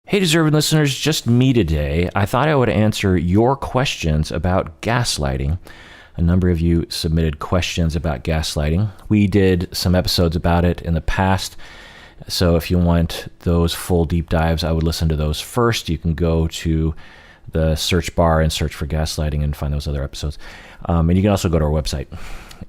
Hey, deserving listeners, just me today. I thought I would answer your questions about gaslighting. A number of you submitted questions about gaslighting. We did some episodes about it in the past, so if you want those full deep dives, I would listen to those first. You can go to the search bar and search for gaslighting and find those other episodes. And you can also go to our website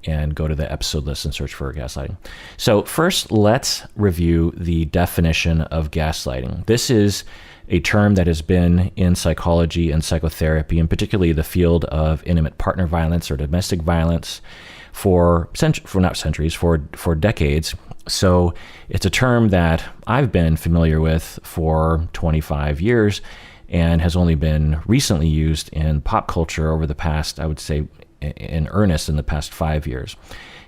and go to the episode list and search for gaslighting. So first, let's review the definition of gaslighting. This is a term that has been in psychology and psychotherapy, and particularly the field of intimate partner violence or domestic violence for decades. So it's a term that I've been familiar with for 25 years and has only been recently used in pop culture over the past, I would say, in earnest in the past 5 years.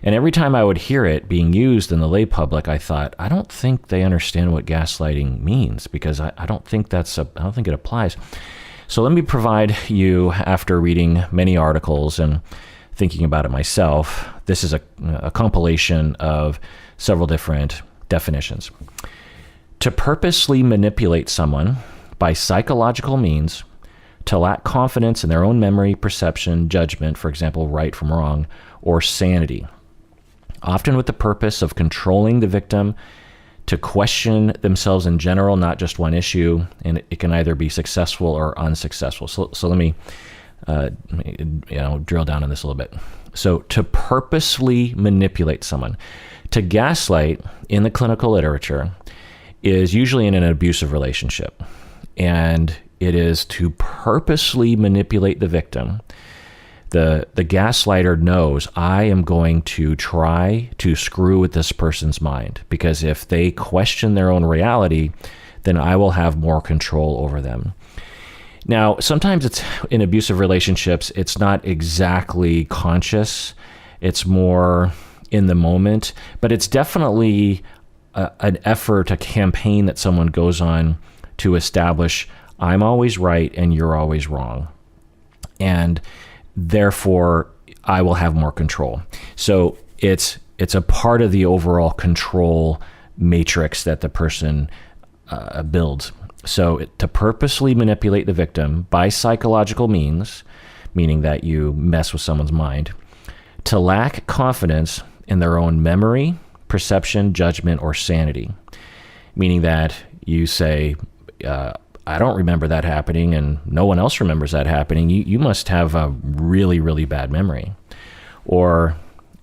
And every time I would hear it being used in the lay public, I thought, I don't think they understand what gaslighting means, because I don't think it applies. So let me provide you, after reading many articles and thinking about it myself, this is a compilation of several different definitions. To purposely manipulate someone by psychological means, to lack confidence in their own memory, perception, judgment, for example, right from wrong, or sanity, often with the purpose of controlling the victim, to question themselves in general, not just one issue, and it can either be successful or unsuccessful. So let me drill down on this a little bit. So to purposely manipulate someone, to gaslight in the clinical literature is usually in an abusive relationship, and it is to purposely manipulate the victim. The gaslighter knows, I am going to try to screw with this person's mind, because if they question their own reality, then I will have more control over them. Now, sometimes it's in abusive relationships, it's not exactly conscious. It's more in the moment, but it's definitely an effort, a campaign that someone goes on to establish, I'm always right and you're always wrong, and therefore I will have more control. So it's a part of the overall control matrix that the person builds. So to purposely manipulate the victim by psychological means, meaning that you mess with someone's mind, to lack confidence in their own memory, perception, judgment, or sanity, meaning that you say, I don't remember that happening and no one else remembers that happening. You must have a really, really bad memory. Or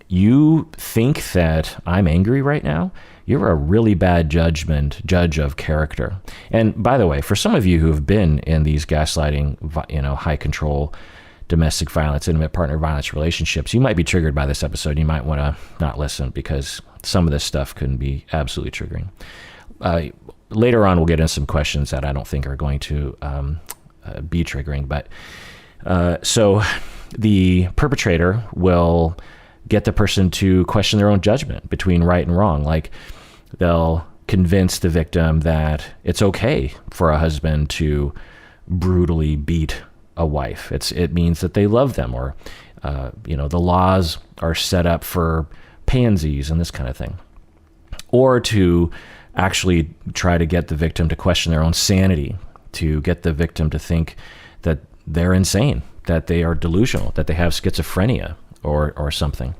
you think that I'm angry right now. You're a really bad judge of character. And by the way, for some of you who have been in these gaslighting, high control, domestic violence, intimate partner violence relationships, you might be triggered by this episode. You might want to not listen, because some of this stuff can be absolutely triggering. Later on, we'll get into some questions that I don't think are going to be triggering. But so the perpetrator will get the person to question their own judgment between right and wrong. Like, they'll convince the victim that it's okay for a husband to brutally beat a wife. It means that they love them, or the laws are set up for pansies and this kind of thing. Or to actually try to get the victim to question their own sanity, to get the victim to think that they're insane, that they are delusional, that they have schizophrenia or something.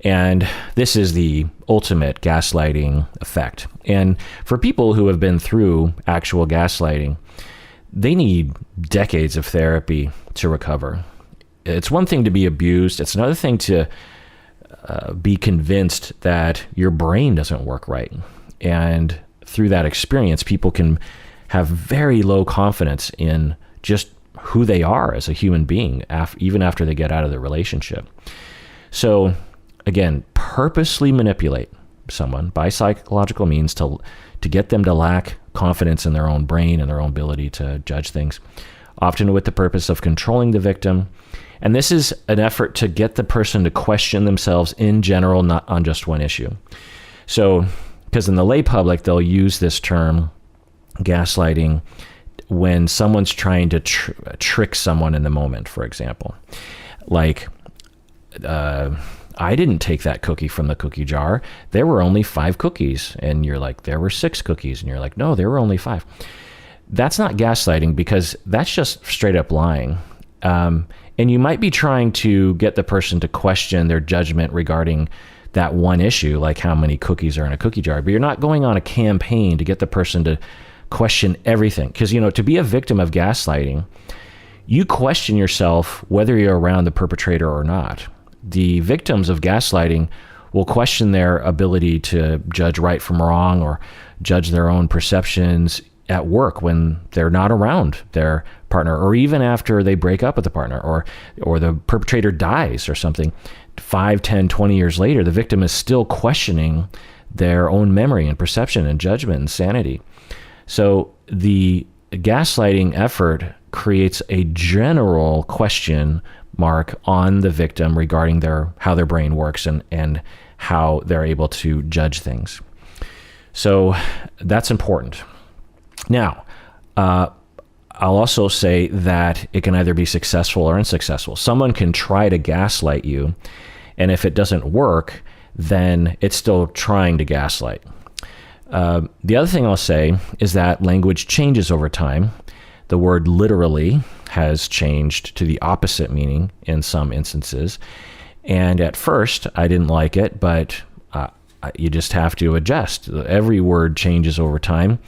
And this is the ultimate gaslighting effect. And for people who have been through actual gaslighting, they need decades of therapy to recover. It's one thing to be abused. It's another thing to be convinced that your brain doesn't work right. And through that experience, people can have very low confidence in just who they are as a human being, even after they get out of the relationship. So again, purposely manipulate someone by psychological means to get them to lack confidence in their own brain and their own ability to judge things, often with the purpose of controlling the victim. And this is an effort to get the person to question themselves in general, not on just one issue. So, because in the lay public, they'll use this term, gaslighting, when someone's trying to trick someone in the moment, for example. Like, I didn't take that cookie from the cookie jar. There were only 5 cookies. And you're like, there were 6 cookies. And you're like, no, there were only 5. that's not gaslighting, because that's just straight up lying. And you might be trying to get the person to question their judgment regarding that one issue, like how many cookies are in a cookie jar, but you're not going on a campaign to get the person to question everything. Because, to be a victim of gaslighting, you question yourself whether you're around the perpetrator or not. The victims of gaslighting will question their ability to judge right from wrong, or judge their own perceptions at work when they're not around their partner, or even after they break up with the partner, or the perpetrator dies or something. 5, 10, 20 years later, the victim is still questioning their own memory and perception and judgment and sanity. So the gaslighting effort creates a general question mark on the victim regarding how their brain works and how they're able to judge things. So that's important. Now, I'll also say that it can either be successful or unsuccessful. Someone can try to gaslight you, and if it doesn't work, then it's still trying to gaslight. The other thing I'll say is that language changes over time. The word literally has changed to the opposite meaning in some instances. And at first, I didn't like it, but you just have to adjust. Every word changes over time,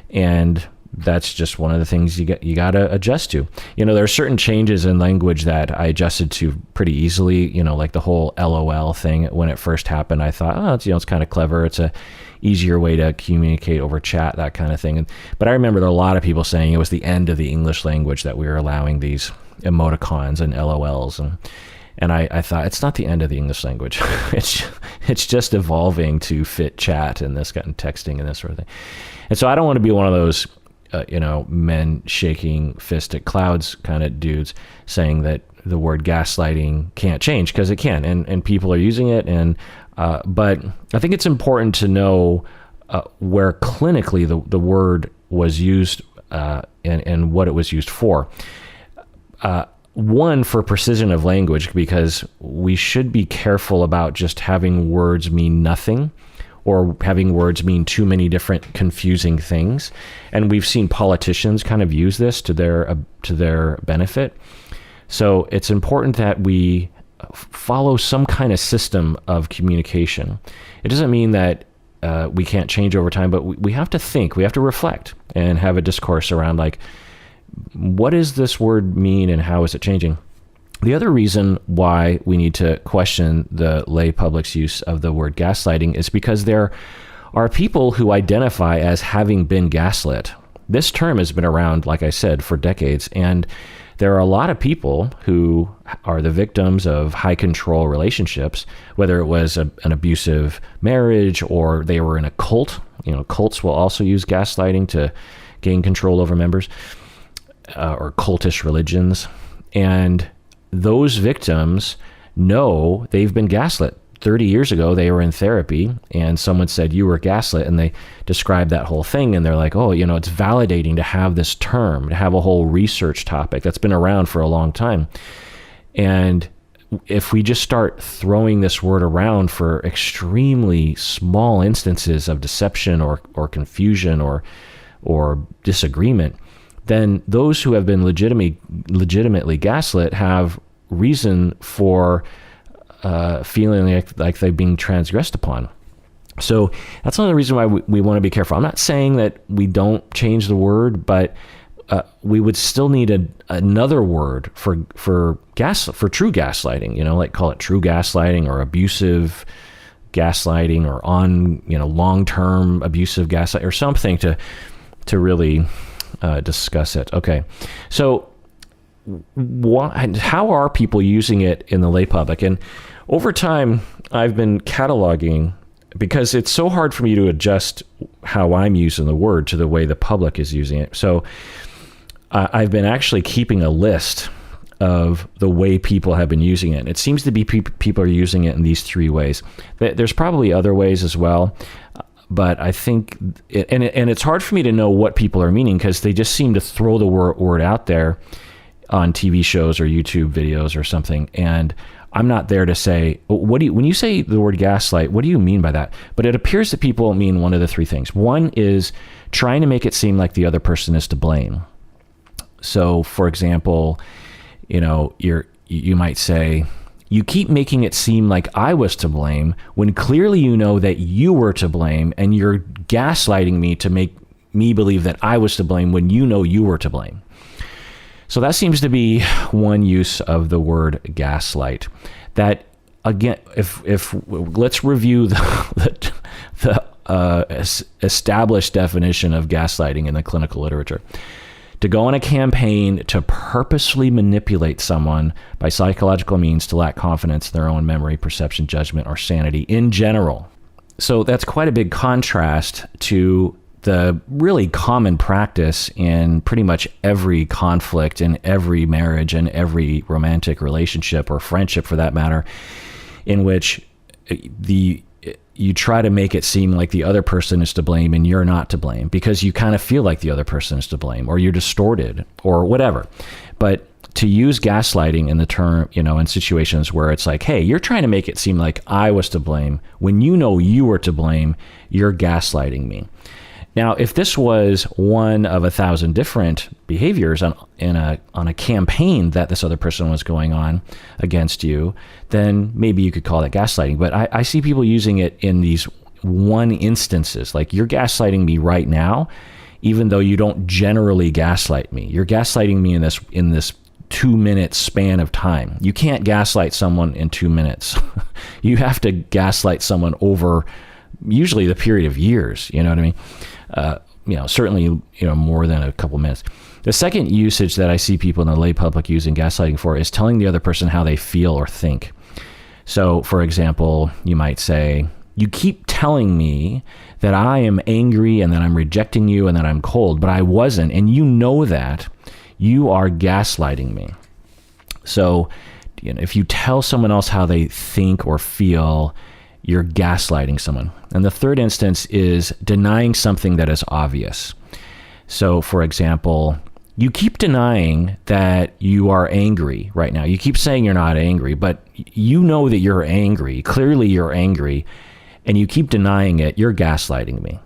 and that's just one of the things you got to adjust to. There are certain changes in language that I adjusted to pretty easily. Like the whole LOL thing. When it first happened, I thought, it's kind of clever. It's a easier way to communicate over chat, that kind of thing. But I remember there were a lot of people saying it was the end of the English language that we were allowing these emoticons and LOLs, and I thought, it's not the end of the English language. It's just evolving to fit chat and this kind of texting and this sort of thing. And so I don't want to be one of those men shaking fist at clouds kind of dudes saying that the word gaslighting can't change, because it can, and people are using it. But I think it's important to know where clinically the word was used and what it was used for. One, for precision of language, because we should be careful about just having words mean nothing, or having words mean too many different confusing things. And we've seen politicians kind of use this to their benefit. So it's important that we follow some kind of system of communication. It doesn't mean that we can't change over time, but we have to think, we have to reflect and have a discourse around, like, what does this word mean and how is it changing? The other reason why we need to question the lay public's use of the word gaslighting is because there are people who identify as having been gaslit. This term has been around, like I said, for decades, and there are a lot of people who are the victims of high control relationships, whether it was an abusive marriage or they were in a cult. Cults will also use gaslighting to gain control over members, or cultish religions. And those victims know they've been gaslit. 30 years ago, they were in therapy and someone said, you were gaslit, and they described that whole thing. And they're like, oh, it's validating to have this term, to have a whole research topic that's been around for a long time. And if we just start throwing this word around for extremely small instances of deception or confusion or disagreement, then those who have been legitimately gaslit have reason for feeling like they're being transgressed upon. So that's another reason why we want to be careful. I'm not saying that we don't change the word, but we would still need another word for true gaslighting. Like call it true gaslighting or abusive gaslighting or long-term abusive gaslighting or something to really discuss it. Okay, so how are people using it in the lay public? And over time, I've been cataloging, because it's so hard for me to adjust how I'm using the word to the way the public is using it. So I've been actually keeping a list of the way people have been using it. It seems to be people are using it in these 3 ways. There's probably other ways as well, but I think, and it's hard for me to know what people are meaning, because they just seem to throw the word out there on TV shows or YouTube videos or something. And I'm not there to say, when you say the word gaslight, what do you mean by that? But it appears that people mean one of the three things. One is trying to make it seem like the other person is to blame. So for example, you might say, you keep making it seem like I was to blame when clearly you know that you were to blame, and you're gaslighting me to make me believe that I was to blame when you know you were to blame. So that seems to be one use of the word gaslight. That, again, if let's review the established definition of gaslighting in the clinical literature. To go on a campaign to purposely manipulate someone by psychological means to lack confidence in their own memory, perception, judgment, or sanity in general. So that's quite a big contrast to the really common practice in pretty much every conflict, in every marriage, and every romantic relationship or friendship for that matter, in which you try to make it seem like the other person is to blame and you're not to blame because you kind of feel like the other person is to blame, or you're distorted or whatever. But to use gaslighting in the term, in situations where it's like, hey, you're trying to make it seem like I was to blame when you know you were to blame, you're gaslighting me. Now, if this was one of 1,000 different behaviors on a campaign that this other person was going on against you, then maybe you could call that gaslighting. But I see people using it in these one instances, like you're gaslighting me right now, even though you don't generally gaslight me. You're gaslighting me in this 2-minute span of time. You can't gaslight someone in 2 minutes. You have to gaslight someone over usually the period of years. You know what I mean? Certainly, more than a couple minutes. The second usage that I see people in the lay public using gaslighting for is telling the other person how they feel or think. So, for example, you might say, you keep telling me that I am angry and that I'm rejecting you and that I'm cold, but I wasn't. And you know that. You are gaslighting me. So, if you tell someone else how they think or feel, you're gaslighting someone. And the third instance is denying something that is obvious. So, for example, you keep denying that you are angry right now. You keep saying you're not angry, but you know that you're angry. Clearly you're angry, and you keep denying it. You're gaslighting me.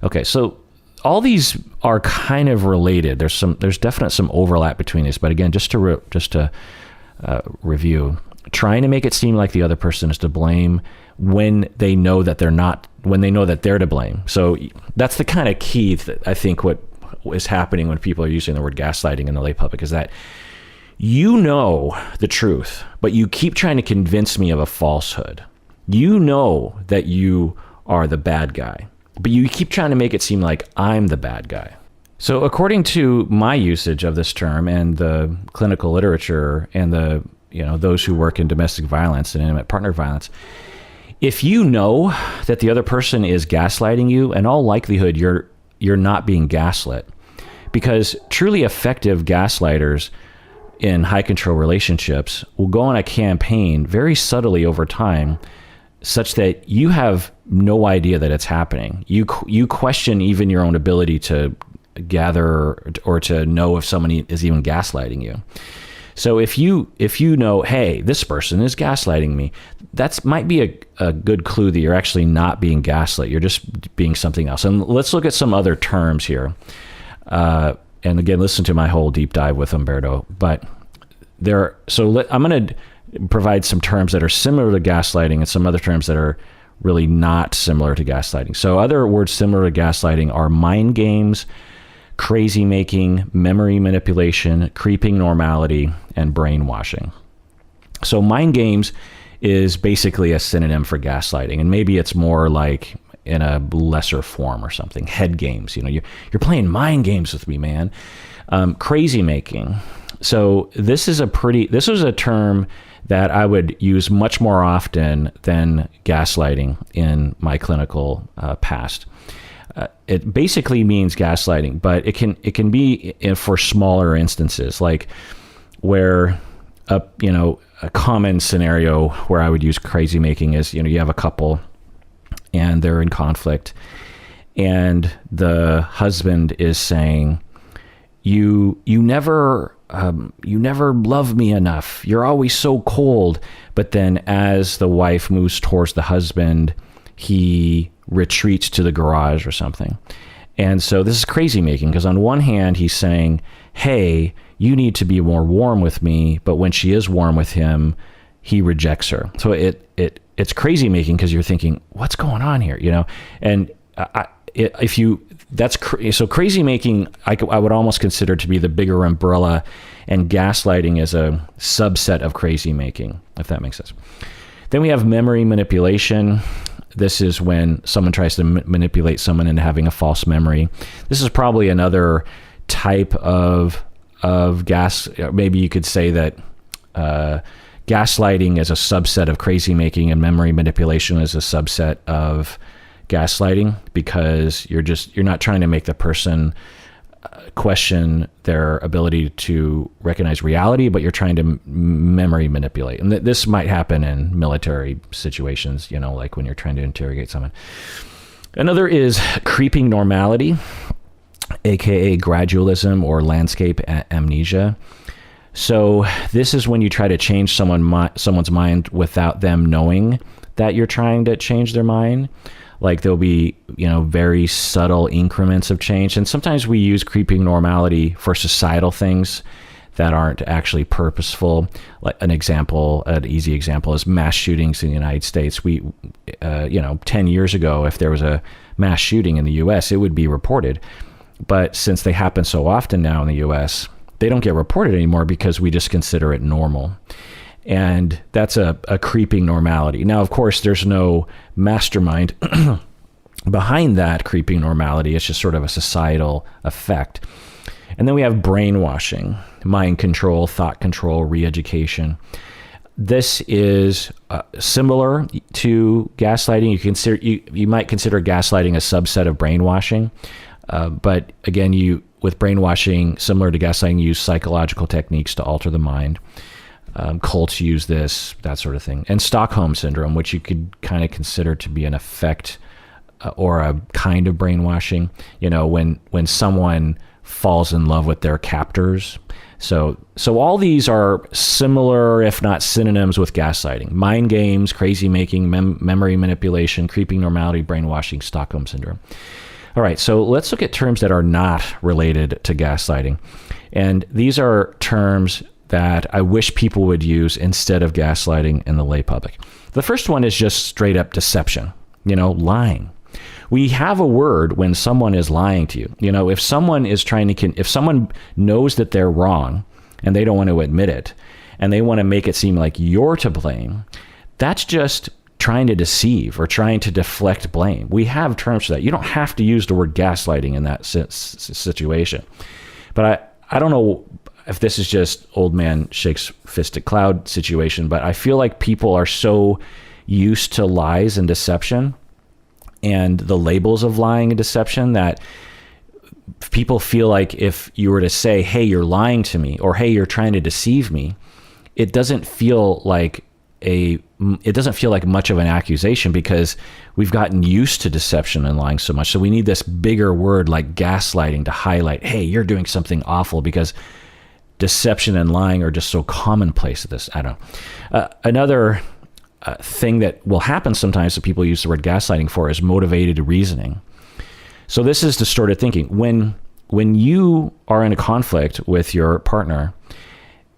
Okay, so all these are kind of related. There's definitely some overlap between these, but again, just to review, trying to make it seem like the other person is to blame when they know that they're not, when they know that they're to blame. So that's the kind of key that I think what is happening when people are using the word gaslighting in the lay public is that you know the truth, but you keep trying to convince me of a falsehood. You know that you are the bad guy, but you keep trying to make it seem like I'm the bad guy. So according to my usage of this term and the clinical literature and the those who work in domestic violence and intimate partner violence, if you know that the other person is gaslighting you, in all likelihood you're not being gaslit, because truly effective gaslighters in high control relationships will go on a campaign very subtly over time, such that you have no idea that it's happening. You question even your own ability to gather or to know if somebody is even gaslighting you. So if you know, hey, this person is gaslighting me, that might be a good clue that you're actually not being gaslit. You're just being something else. And let's look at some other terms here. And again, listen to my whole deep dive with Umberto. But I'm going to provide some terms that are similar to gaslighting and some other terms that are really not similar to gaslighting. So other words similar to gaslighting are mind games, crazy making, memory manipulation, creeping normality, and brainwashing. So mind games is basically a synonym for gaslighting, and maybe it's more like in a lesser form or something. Head games, you're playing mind games with me, man. Crazy making. So this was a term that I would use much more often than gaslighting in my clinical past. It basically means gaslighting, but it can be for smaller instances, like where a common scenario where I would use crazy making is, you have a couple and they're in conflict, and the husband is saying, you never you never love me enough. You're always so cold. But then as the wife moves towards the husband, he retreats to the garage or something. And so this is crazy making, because on one hand, he's saying, hey, you need to be more warm with me. But when she is warm with him, he rejects her. So it's crazy making, because you're thinking, what's going on here? And so crazy making, I would almost consider to be the bigger umbrella, and gaslighting is a subset of crazy making, if that makes sense. Then we have memory manipulation. This is when someone tries to manipulate someone into having a false memory. This is probably another type of maybe you could say that gaslighting is a subset of crazy making, and memory manipulation is a subset of gaslighting, because you're not trying to make the person question their ability to recognize reality, but you're trying to memory manipulate. And this might happen in military situations, like when you're trying to interrogate someone. Another is creeping normality, aka gradualism or landscape amnesia. So this is when you try to change someone's mind without them knowing that you're trying to change their mind. Like there'll be, very subtle increments of change. And sometimes we use creeping normality for societal things that aren't actually purposeful. Like an easy example is mass shootings in the United States. 10 years ago, if there was a mass shooting in the US, it would be reported. But since they happen so often now in the US, they don't get reported anymore because we just consider it normal. And that's a creeping normality. Now, of course, there's no mastermind behind that creeping normality. It's just sort of a societal effect. And then we have brainwashing, mind control, thought control, re-education. This is similar to gaslighting. You might consider gaslighting a subset of brainwashing. But again, with brainwashing, similar to gaslighting, you use psychological techniques to alter the mind. Cults use this, that sort of thing. And Stockholm syndrome, which you could kind of consider to be an effect or a kind of brainwashing, when someone falls in love with their captors. So all these are similar, if not synonyms, with gaslighting. Mind games, crazy making, memory manipulation, creeping normality, brainwashing, Stockholm syndrome. All right, so let's look at terms that are not related to gaslighting. And these are terms that I wish people would use instead of gaslighting in the lay public. The first one is just straight up deception, lying. We have a word when someone is lying to you. If someone is if someone knows that they're wrong and they don't want to admit it, and they want to make it seem like you're to blame, that's just trying to deceive or trying to deflect blame. We have terms for that. You don't have to use the word gaslighting in that situation. But I don't know if this is just old man shakes fist at cloud situation, but I feel like people are so used to lies and deception and the labels of lying and deception that people feel like if you were to say, hey, you're lying to me, or hey, you're trying to deceive me, it doesn't feel like much of an accusation, because we've gotten used to deception and lying so much. So we need this bigger word like gaslighting to highlight, hey, you're doing something awful, because deception and lying are just so commonplace at this. I don't know. Another thing that will happen sometimes that people use the word gaslighting for is motivated reasoning. So this is distorted thinking. When you are in a conflict with your partner,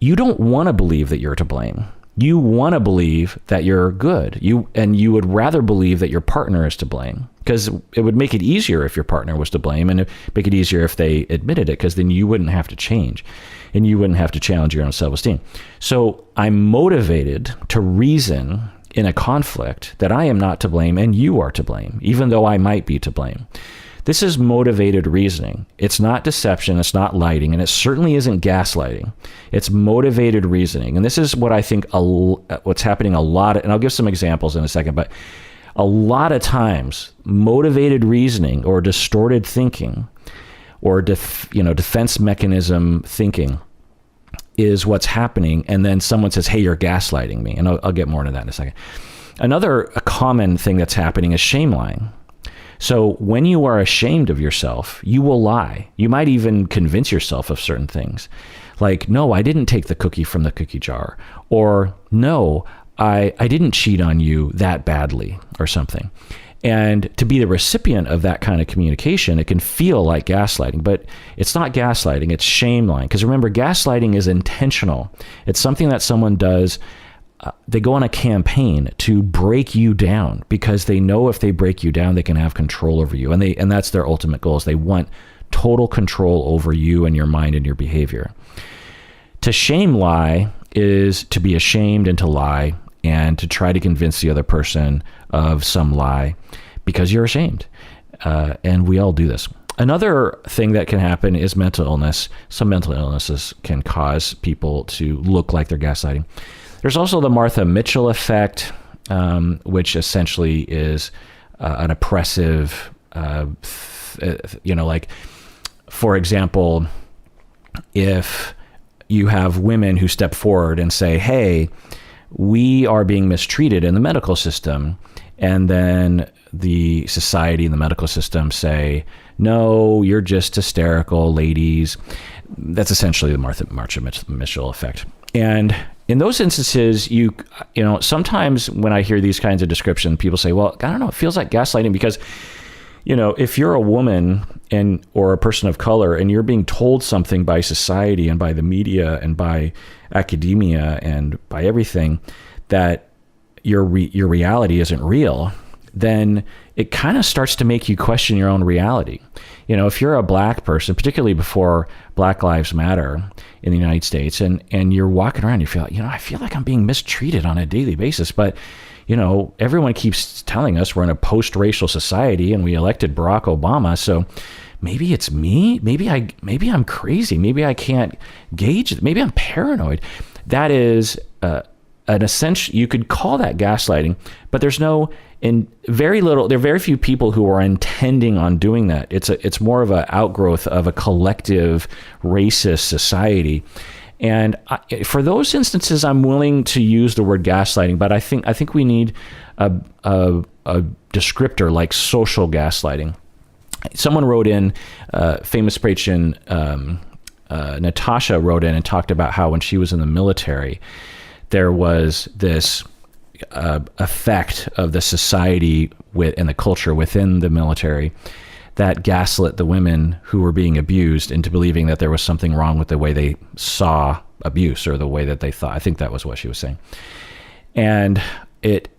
you don't want to believe that you're to blame. You want to believe that you're good. You would rather believe that your partner is to blame, because it would make it easier if your partner was to blame, and it'd make it easier if they admitted it, because then you wouldn't have to change and you wouldn't have to challenge your own self-esteem. So I'm motivated to reason in a conflict that I am not to blame and you are to blame, even though I might be to blame. This is motivated reasoning. It's not deception, it's not lighting, and it certainly isn't gaslighting. It's motivated reasoning. And this is what I think what's happening a lot, and I'll give some examples in a second, but a lot of times, motivated reasoning or distorted thinking or defense mechanism thinking is what's happening, and then someone says, hey, you're gaslighting me. And I'll get more into that in a second. Another common thing that's happening is shame lying. So when you are ashamed of yourself, you will lie. You might even convince yourself of certain things. Like, no, I didn't take the cookie from the cookie jar, or no, I didn't cheat on you that badly, or something. And to be the recipient of that kind of communication, it can feel like gaslighting, but it's not gaslighting, it's shame lying. Because remember, gaslighting is intentional. It's something that someone does. They go on a campaign to break you down because they know if they break you down, they can have control over you. And that's their ultimate goal, is they want total control over you and your mind and your behavior. To shame lie is to be ashamed and to lie and to try to convince the other person of some lie because you're ashamed. And we all do this. Another thing that can happen is mental illness. Some mental illnesses can cause people to look like they're gaslighting. There's also the Martha Mitchell effect, which essentially is an oppressive, like, for example, if you have women who step forward and say, hey, we are being mistreated in the medical system, and then the society and the medical system say, no, you're just hysterical, ladies. That's essentially the Martha Mitchell effect. And in those instances, you know, sometimes when I hear these kinds of descriptions, people say, well, I don't know, it feels like gaslighting because, you know, if you're a woman or a person of color and you're being told something by society and by the media and by academia and by everything that your reality isn't real, then it kind of starts to make you question your own reality. You know, if you're a black person, particularly before Black Lives Matter in the United States, and you're walking around, you feel, you know, I feel like I'm being mistreated on a daily basis, but you know, everyone keeps telling us we're in a post-racial society and we elected Barack Obama. So maybe it's me. Maybe I'm crazy. Maybe I can't gauge it. Maybe I'm paranoid. That is an essential, you could call that gaslighting, but there are very few people who are intending on doing that. It's more of an outgrowth of a collective racist society. And for those instances, I'm willing to use the word gaslighting, but I think we need a descriptor like social gaslighting. Someone wrote in, famous patron Natasha wrote in and talked about how when she was in the military, there was this effect of the society and the culture within the military that gaslit the women who were being abused into believing that there was something wrong with the way they saw abuse or the way that they thought. I think that was what she was saying. And it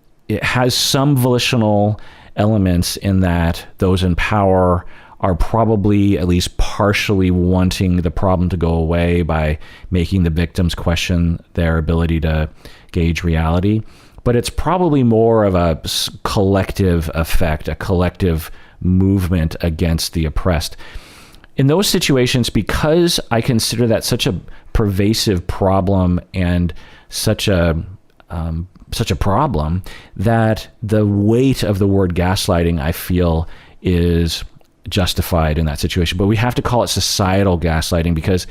has some volitional elements in that those in power are probably at least partially wanting the problem to go away by making the victims question their ability to gauge reality. But it's probably more of a collective effect, a collective movement against the oppressed. In those situations, because I consider that such a pervasive problem and such a problem, that the weight of the word gaslighting, I feel, is justified in that situation. But we have to call it societal gaslighting, because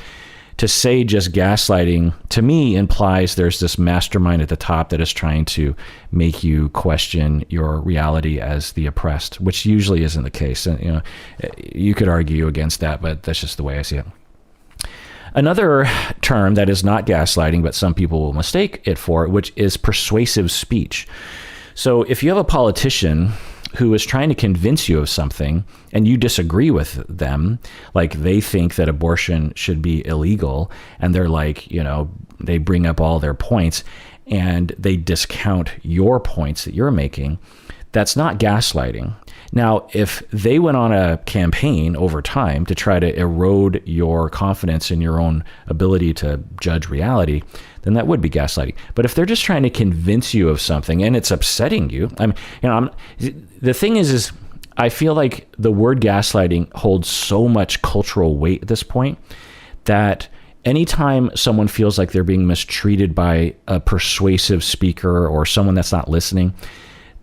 to say just gaslighting, to me, implies there's this mastermind at the top that is trying to make you question your reality as the oppressed, which usually isn't the case. And, you know, you could argue against that, but that's just the way I see it. Another term that is not gaslighting, but some people will mistake it for, which is persuasive speech. So if you have a politician who is trying to convince you of something and you disagree with them, like they think that abortion should be illegal, and they're like, you know, they bring up all their points and they discount your points that you're making, that's not gaslighting. Now, if they went on a campaign over time to try to erode your confidence in your own ability to judge reality, then that would be gaslighting. But if they're just trying to convince you of something and it's upsetting you, the thing is I feel like the word gaslighting holds so much cultural weight at this point that anytime someone feels like they're being mistreated by a persuasive speaker or someone that's not listening,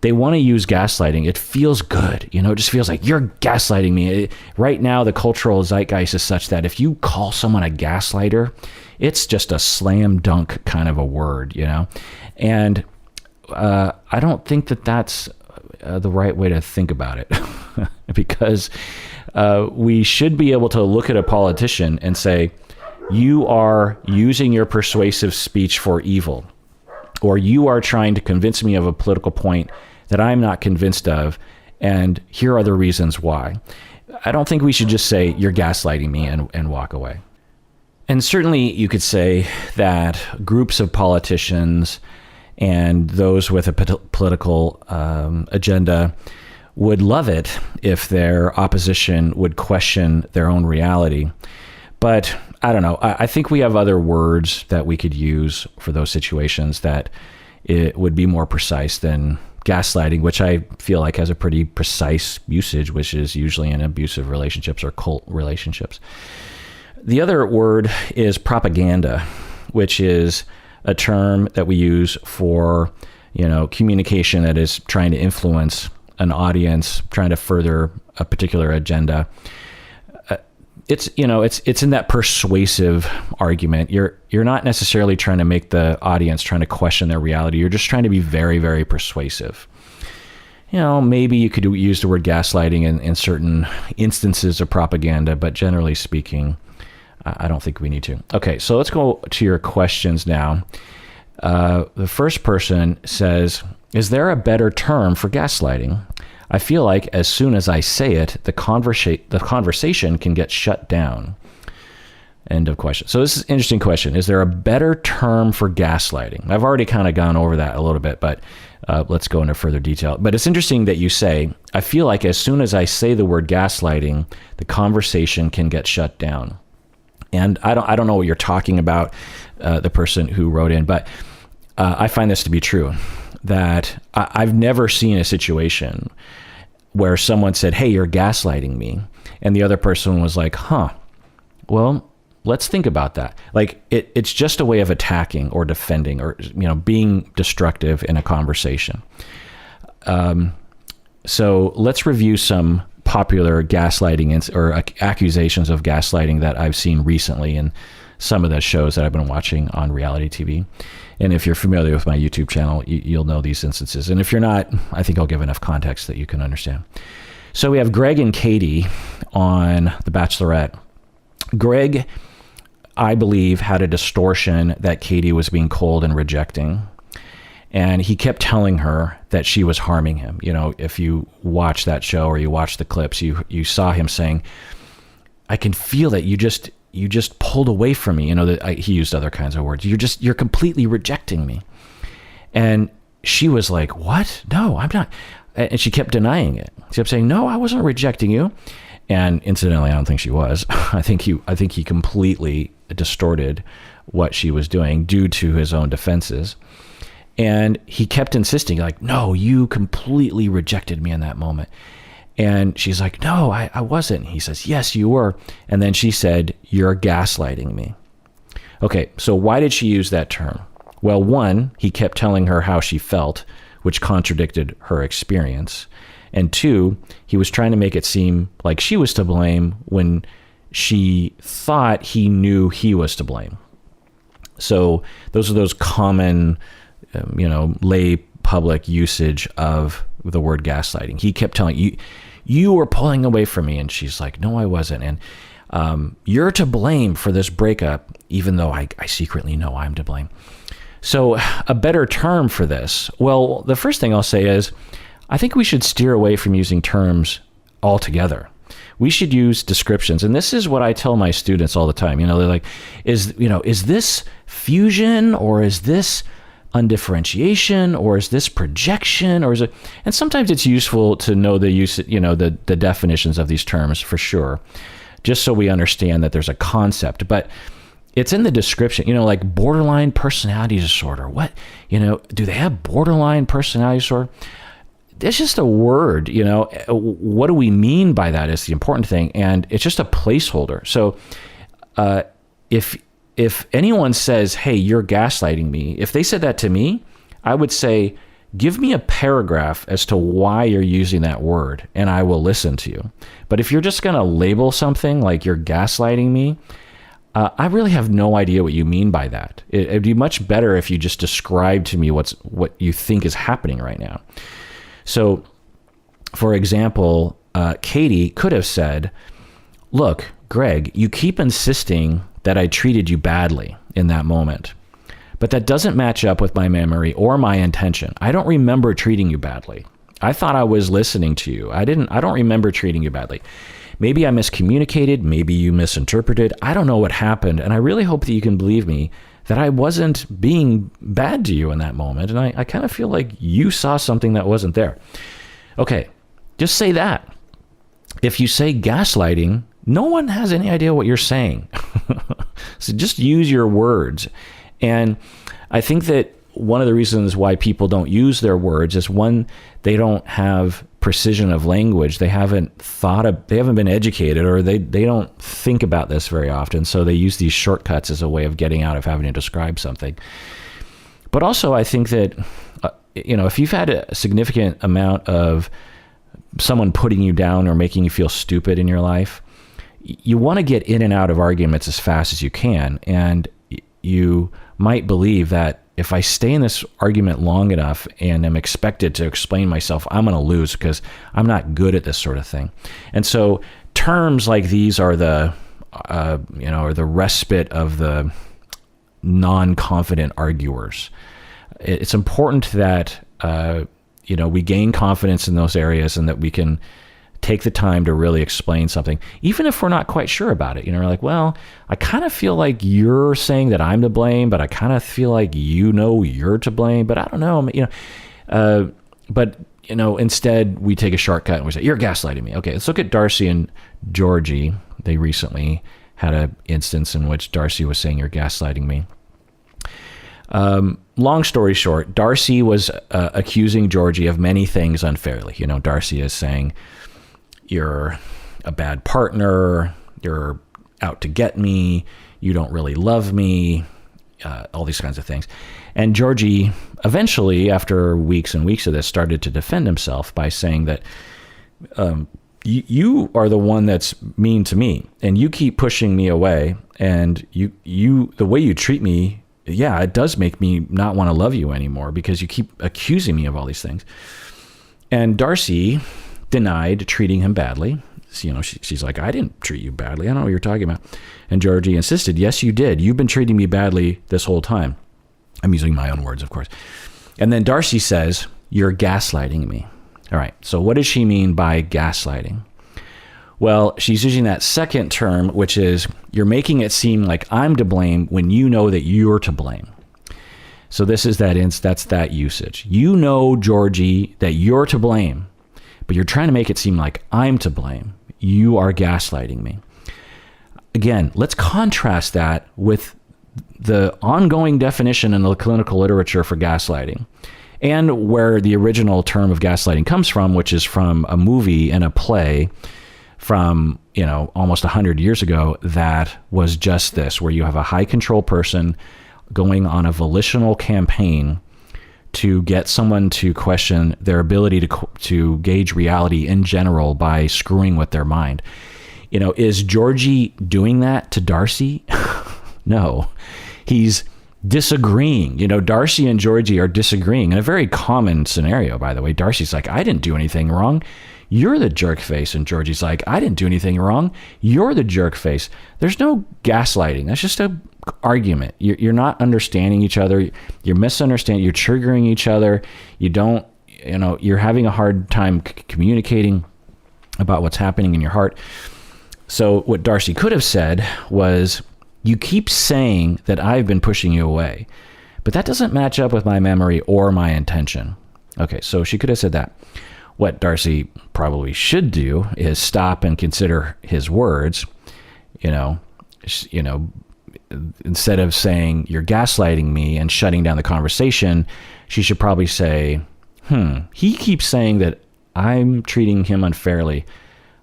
they want to use gaslighting. It feels good. You know, it just feels like you're gaslighting me. Right now, the cultural zeitgeist is such that if you call someone a gaslighter, it's just a slam dunk kind of a word, you know? And I don't think that that's the right way to think about it because we should be able to look at a politician and say, you are using your persuasive speech for evil, or you are trying to convince me of a political point that I'm not convinced of, and here are the reasons why. I don't think we should just say, you're gaslighting me, and walk away. And certainly you could say that groups of politicians and those with a political agenda would love it if their opposition would question their own reality. But I don't know. I think we have other words that we could use for those situations that it would be more precise than gaslighting, which I feel like has a pretty precise usage, which is usually in abusive relationships or cult relationships. The other word is propaganda, which is a term that we use for, communication that is trying to influence an audience, trying to further a particular agenda. It's in that persuasive argument. You're not necessarily trying to make the audience trying to question their reality. You're just trying to be very, very persuasive. Maybe you could use the word gaslighting in certain instances of propaganda, but generally speaking, I don't think we need to. Okay, so let's go to your questions now. The first person says, is there a better term for gaslighting? I feel like as soon as I say it, the conversation can get shut down. End of question. So this is an interesting question. Is there a better term for gaslighting? I've already kind of gone over that a little bit, but let's go into further detail. But it's interesting that you say, I feel like as soon as I say the word gaslighting, the conversation can get shut down. And I don't know what you're talking about, the person who wrote in, but I find this to be true, that I've never seen a situation where someone said, hey, you're gaslighting me. And the other person was like, well, let's think about that. Like it's just a way of attacking or defending or, being destructive in a conversation. So let's review some popular gaslighting or accusations of gaslighting that I've seen recently in some of the shows that I've been watching on reality TV. And if you're familiar with my YouTube channel, you'll know these instances. And if you're not, I think I'll give enough context that you can understand. So we have Greg and Katie on The Bachelorette. Greg, I believe, had a distortion that Katie was being cold and rejecting. And he kept telling her that she was harming him. If you watch that show or you watch the clips, you saw him saying, I can feel that you just pulled away from me. He used other kinds of words. You're completely rejecting me. And she was like, what? No, I'm not. And she kept denying it. She kept saying, no, I wasn't rejecting you. And incidentally, I don't think she was. I think he completely distorted what she was doing due to his own defenses. And he kept insisting, like, no, you completely rejected me in that moment. And she's like, no, I wasn't. He says, yes, you were. And then she said, you're gaslighting me. Okay, so why did she use that term? Well, one, he kept telling her how she felt, which contradicted her experience. And two, he was trying to make it seem like she was to blame when she thought he knew he was to blame. So those are those common, lay public usage of the word gaslighting. He kept telling you were pulling away from me. And she's like, no, I wasn't. And you're to blame for this breakup, even though I secretly know I'm to blame. So a better term for this. Well, the first thing I'll say is, I think we should steer away from using terms altogether. We should use descriptions. And this is what I tell my students all the time. They're like, is this fusion, or is this undifferentiation, or is this projection, or is it? And sometimes it's useful to know the use, the definitions of these terms for sure, just so we understand that there's a concept. But it's in the description, like borderline personality disorder. What, do they have borderline personality disorder? It's just a word, what do we mean by that is the important thing. And it's just a placeholder. So if anyone says, hey, you're gaslighting me, if they said that to me, I would say, give me a paragraph as to why you're using that word, and I will listen to you. But if you're just going to label something like you're gaslighting me, I really have no idea what you mean by that. It'd be much better if you just describe to me what you think is happening right now. So, for example, Katie could have said, look, Greg, you keep insisting that I treated you badly in that moment. But that doesn't match up with my memory or my intention. I don't remember treating you badly. I thought I was listening to you. I don't remember treating you badly. Maybe I miscommunicated. Maybe you misinterpreted. I don't know what happened. And I really hope that you can believe me that I wasn't being bad to you in that moment. And I kind of feel like you saw something that wasn't there. Okay, just say that. If you say gaslighting, no one has any idea what you're saying. So just use your words. And I think that one of the reasons why people don't use their words is, one, they don't have precision of language. They haven't been educated, or they don't think about this very often. So they use these shortcuts as a way of getting out of having to describe something. But also, I think that, if you've had a significant amount of someone putting you down or making you feel stupid in your life, you want to get in and out of arguments as fast as you can. And you might believe that if I stay in this argument long enough and am expected to explain myself, I'm going to lose because I'm not good at this sort of thing. And so terms like these are the respite of the non-confident arguers. It's important that we gain confidence in those areas and that we can take the time to really explain something, even if we're not quite sure about it. We're like, well, I kind of feel like you're saying that I'm to blame, but I kind of feel like you're to blame, but I don't know. Instead we take a shortcut and we say, you're gaslighting me. Okay, let's look at Darcy and Georgie. They recently had an instance in which Darcy was saying, you're gaslighting me. Long story short, Darcy was accusing Georgie of many things unfairly. Darcy is saying, you're a bad partner, you're out to get me, you don't really love me, all these kinds of things. And Georgie eventually, after weeks and weeks of this, started to defend himself by saying that you are the one that's mean to me, and you keep pushing me away, and you the way you treat me, yeah, it does make me not want to love you anymore because you keep accusing me of all these things. And Darcy denied treating him badly. She's like, I didn't treat you badly. I don't know what you're talking about. And Georgie insisted, yes, you did. You've been treating me badly this whole time. I'm using my own words, of course. And then Darcy says, you're gaslighting me. All right. So what does she mean by gaslighting? Well, she's using that second term, which is you're making it seem like I'm to blame when you know that you're to blame. So this is that's that usage. Georgie, that you're to blame, but you're trying to make it seem like I'm to blame. You are gaslighting me. Again, let's contrast that with the ongoing definition in the clinical literature for gaslighting, and where the original term of gaslighting comes from, which is from a movie and a play from, almost 100 years ago that was just this, where you have a high control person going on a volitional campaign to get someone to question their ability to gauge reality in general by screwing with their mind. Is Georgie doing that to Darcy? No, he's disagreeing. Darcy and Georgie are disagreeing in a very common scenario, by the way. Darcy's like, I didn't do anything wrong. You're the jerk face. And Georgie's like, I didn't do anything wrong. You're the jerk face. There's no gaslighting. That's just a argument. You're not understanding each other. You're misunderstanding. You're triggering each other. You're having a hard time communicating about what's happening in your heart. So what Darcy could have said was, you keep saying that I've been pushing you away, but that doesn't match up with my memory or my intention. Okay, so she could have said that. What Darcy probably should do is stop and consider his words. Instead of saying you're gaslighting me and shutting down the conversation, she should probably say, he keeps saying that I'm treating him unfairly.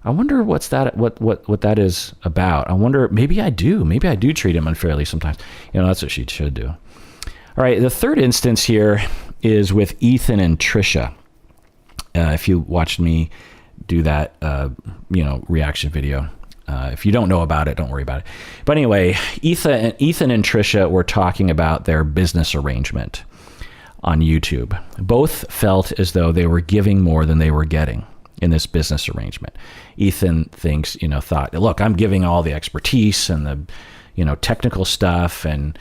I wonder what that is about. I wonder, maybe I do treat him unfairly sometimes. That's what she should do. All right. The third instance here is with Ethan and Trisha. If you watched me do that, reaction video, if you don't know about it, don't worry about it. But anyway, Ethan and Trisha were talking about their business arrangement on YouTube. Both felt as though they were giving more than they were getting in this business arrangement. Ethan thought, look, I'm giving all the expertise and technical stuff. And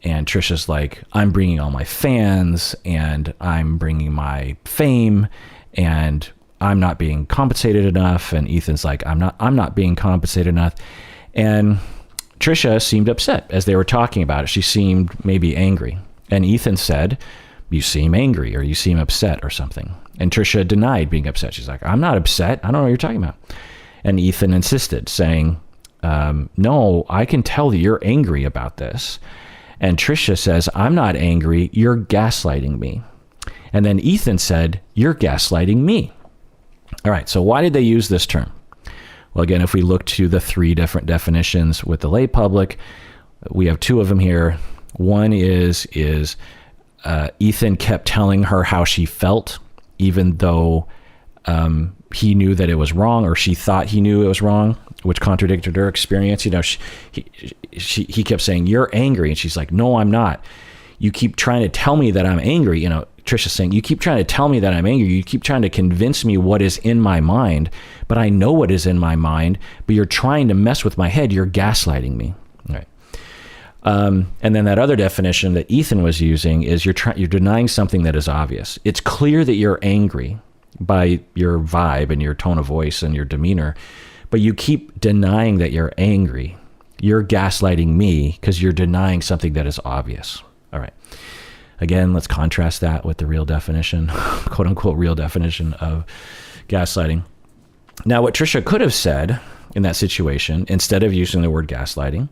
Trisha's like, I'm bringing all my fans and I'm bringing my fame and I'm not being compensated enough. And Ethan's like, I'm not being compensated enough. And Trisha seemed upset as they were talking about it. She seemed maybe angry. And Ethan said, you seem angry or you seem upset or something. And Trisha denied being upset. She's like, I'm not upset. I don't know what you're talking about. And Ethan insisted, saying, no, I can tell that you're angry about this. And Trisha says, I'm not angry. You're gaslighting me. And then Ethan said, you're gaslighting me. All right. So why did they use this term? Well, again, if we look to the 3 different definitions with the lay public, we have 2 of them here. One is Ethan kept telling her how she felt, even though he knew that it was wrong, or she thought he knew it was wrong, which contradicted her experience. He kept saying, you're angry. And she's like, no, I'm not. You keep trying to tell me that I'm angry. Trisha's saying, you keep trying to tell me that I'm angry. You keep trying to convince me what is in my mind, but I know what is in my mind, but you're trying to mess with my head. You're gaslighting me. All right. And then that other definition that Ethan was using is you're denying something that is obvious. It's clear that you're angry by your vibe and your tone of voice and your demeanor, but you keep denying that you're angry. You're gaslighting me because you're denying something that is obvious. All right. Again, let's contrast that with the real definition, quote unquote, real definition of gaslighting. Now, what Trisha could have said in that situation, instead of using the word gaslighting,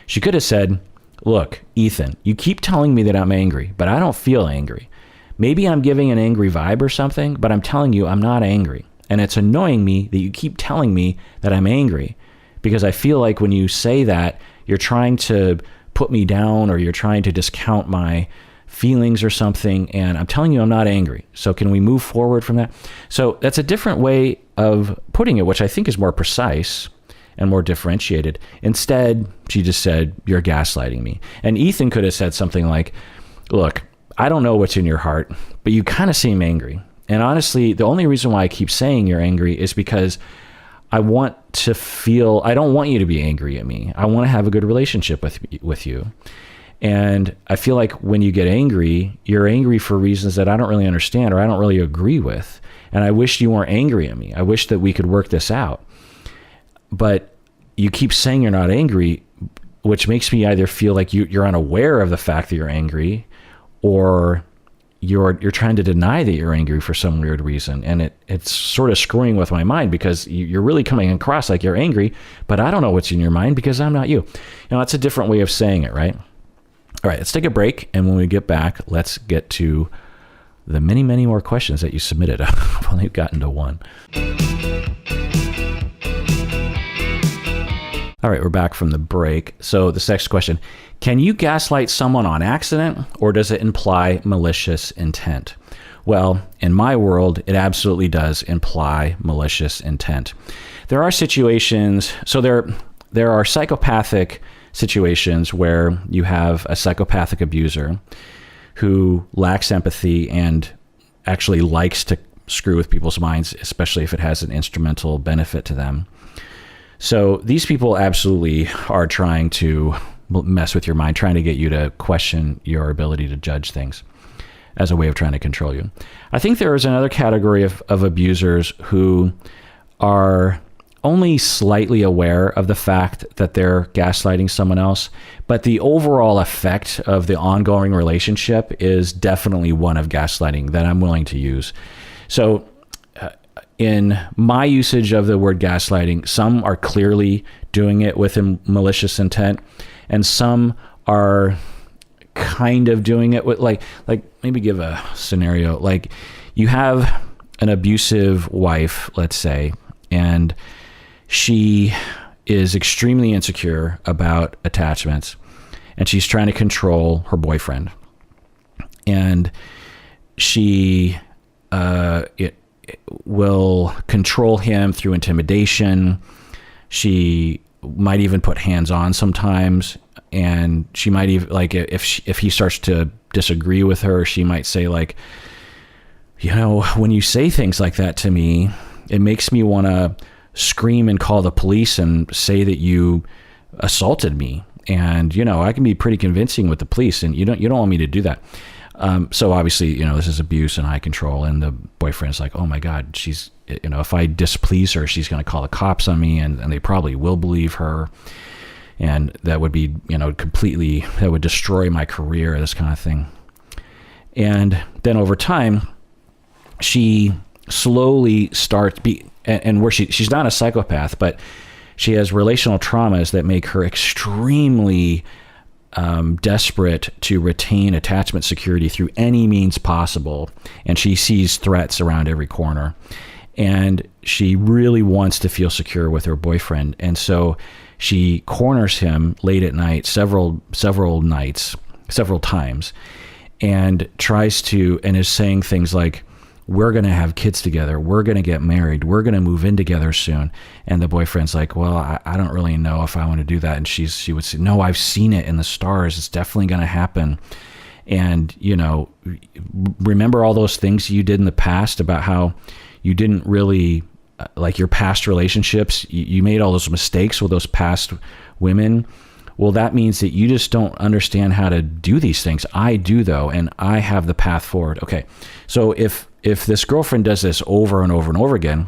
she could have said, look, Ethan, you keep telling me that I'm angry, but I don't feel angry. Maybe I'm giving an angry vibe or something, but I'm telling you I'm not angry. And it's annoying me that you keep telling me that I'm angry, because I feel like when you say that, you're trying to put me down or you're trying to discount my feelings or something. And I'm telling you I'm not angry. So can we move forward from that? So that's a different way of putting it, which I think is more precise and more differentiated. Instead, she just said, you're gaslighting me. And Ethan could have said something like, look, I don't know what's in your heart, but you kind of seem angry. And honestly, the only reason why I keep saying you're angry is because I don't want you to be angry at me. I want to have a good relationship with you. And I feel like when you get angry, you're angry for reasons that I don't really understand or I don't really agree with. And I wish you weren't angry at me. I wish that we could work this out. But you keep saying you're not angry, which makes me either feel like you're unaware of the fact that you're angry, or you're trying to deny that you're angry for some weird reason. And it's sort of screwing with my mind, because you're really coming across like you're angry, but I don't know what's in your mind because I'm not you. That's a different way of saying it, right? All right, let's take a break. And when we get back, let's get to the many, many more questions that you submitted. I've only gotten to one. All right, we're back from the break. So this next question, can you gaslight someone on accident, or does it imply malicious intent? Well, in my world, it absolutely does imply malicious intent. There are situations, so there are psychopathic situations where you have a psychopathic abuser who lacks empathy and actually likes to screw with people's minds, especially if it has an instrumental benefit to them. So these people absolutely are trying to mess with your mind, trying to get you to question your ability to judge things as a way of trying to control you. I think there is another category of abusers who are only slightly aware of the fact that they're gaslighting someone else, but the overall effect of the ongoing relationship is definitely one of gaslighting that I'm willing to use. So in my usage of the word gaslighting, some are clearly doing it with a malicious intent, and some are kind of doing it with like maybe give a scenario. Like you have an abusive wife, let's say, and she is extremely insecure about attachments, and she's trying to control her boyfriend. And she will control him through intimidation. She might even put hands on sometimes, and she might even, like, if he starts to disagree with her, she might say, like, when you say things like that to me, it makes me want to scream and call the police and say that you assaulted me. And, I can be pretty convincing with the police, and you don't want me to do that. So obviously, this is abuse and high control. And the boyfriend's like, oh my God, she's, if I displease her, she's going to call the cops on me, and they probably will believe her. And that would be, that would destroy my career, this kind of thing. And then over time, she slowly starts and where she's not a psychopath, but she has relational traumas that make her extremely desperate to retain attachment security through any means possible. And she sees threats around every corner. And she really wants to feel secure with her boyfriend. And so she corners him late at night, several times, and tries to, and is saying things like, we're going to have kids together. We're going to get married. We're going to move in together soon. And the boyfriend's like, well, I don't really know if I want to do that. And she would say, no, I've seen it in the stars. It's definitely going to happen. And, remember all those things you did in the past about how you didn't really, like your past relationships, you made all those mistakes with those past women. Well, that means that you just don't understand how to do these things. I do, though, and I have the path forward. Okay, so if this girlfriend does this over and over and over again,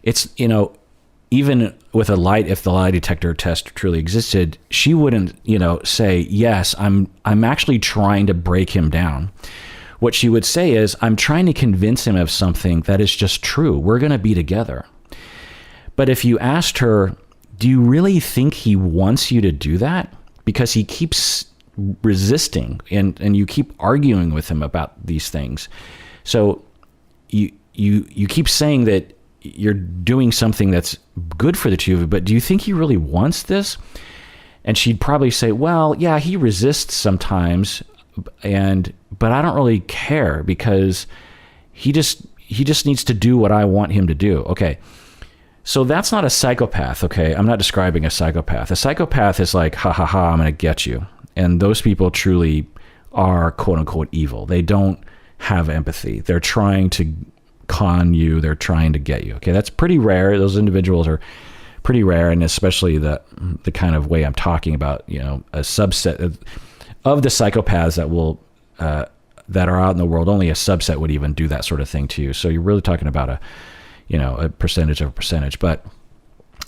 it's, even with if the lie detector test truly existed, she wouldn't, say, yes, I'm actually trying to break him down. What she would say is, I'm trying to convince him of something that is just true. We're going to be together. But if you asked her, do you really think he wants you to do that? Because he keeps resisting and you keep arguing with him about these things. So you keep saying that you're doing something that's good for the two of you, but do you think he really wants this? And she'd probably say, well, yeah, he resists sometimes, but I don't really care because he just needs to do what I want him to do. Okay. So that's not a psychopath, okay? I'm not describing a psychopath. A psychopath is like, ha ha ha, I'm going to get you. And those people truly are quote unquote evil. They don't have empathy. They're trying to con you. They're trying to get you. Okay, that's pretty rare. Those individuals are pretty rare, and especially the kind of way I'm talking about, a subset of the psychopaths that will that are out in the world. Only a subset would even do that sort of thing to you. So you're really talking about a percentage of a percentage, but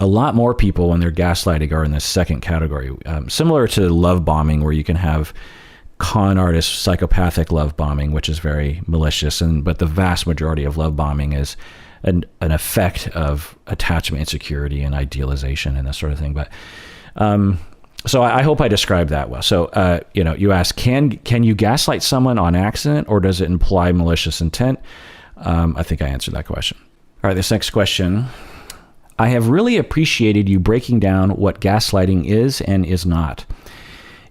a lot more people when they're gaslighting are in this second category, similar to love bombing, where you can have con artist psychopathic love bombing, which is very malicious, but the vast majority of love bombing is an effect of attachment insecurity and idealization and that sort of thing. But so I hope I described that well. So you ask, can you gaslight someone on accident, or does it imply malicious intent? I think I answered that question. All right, this next question. I have really appreciated you breaking down what gaslighting is and is not.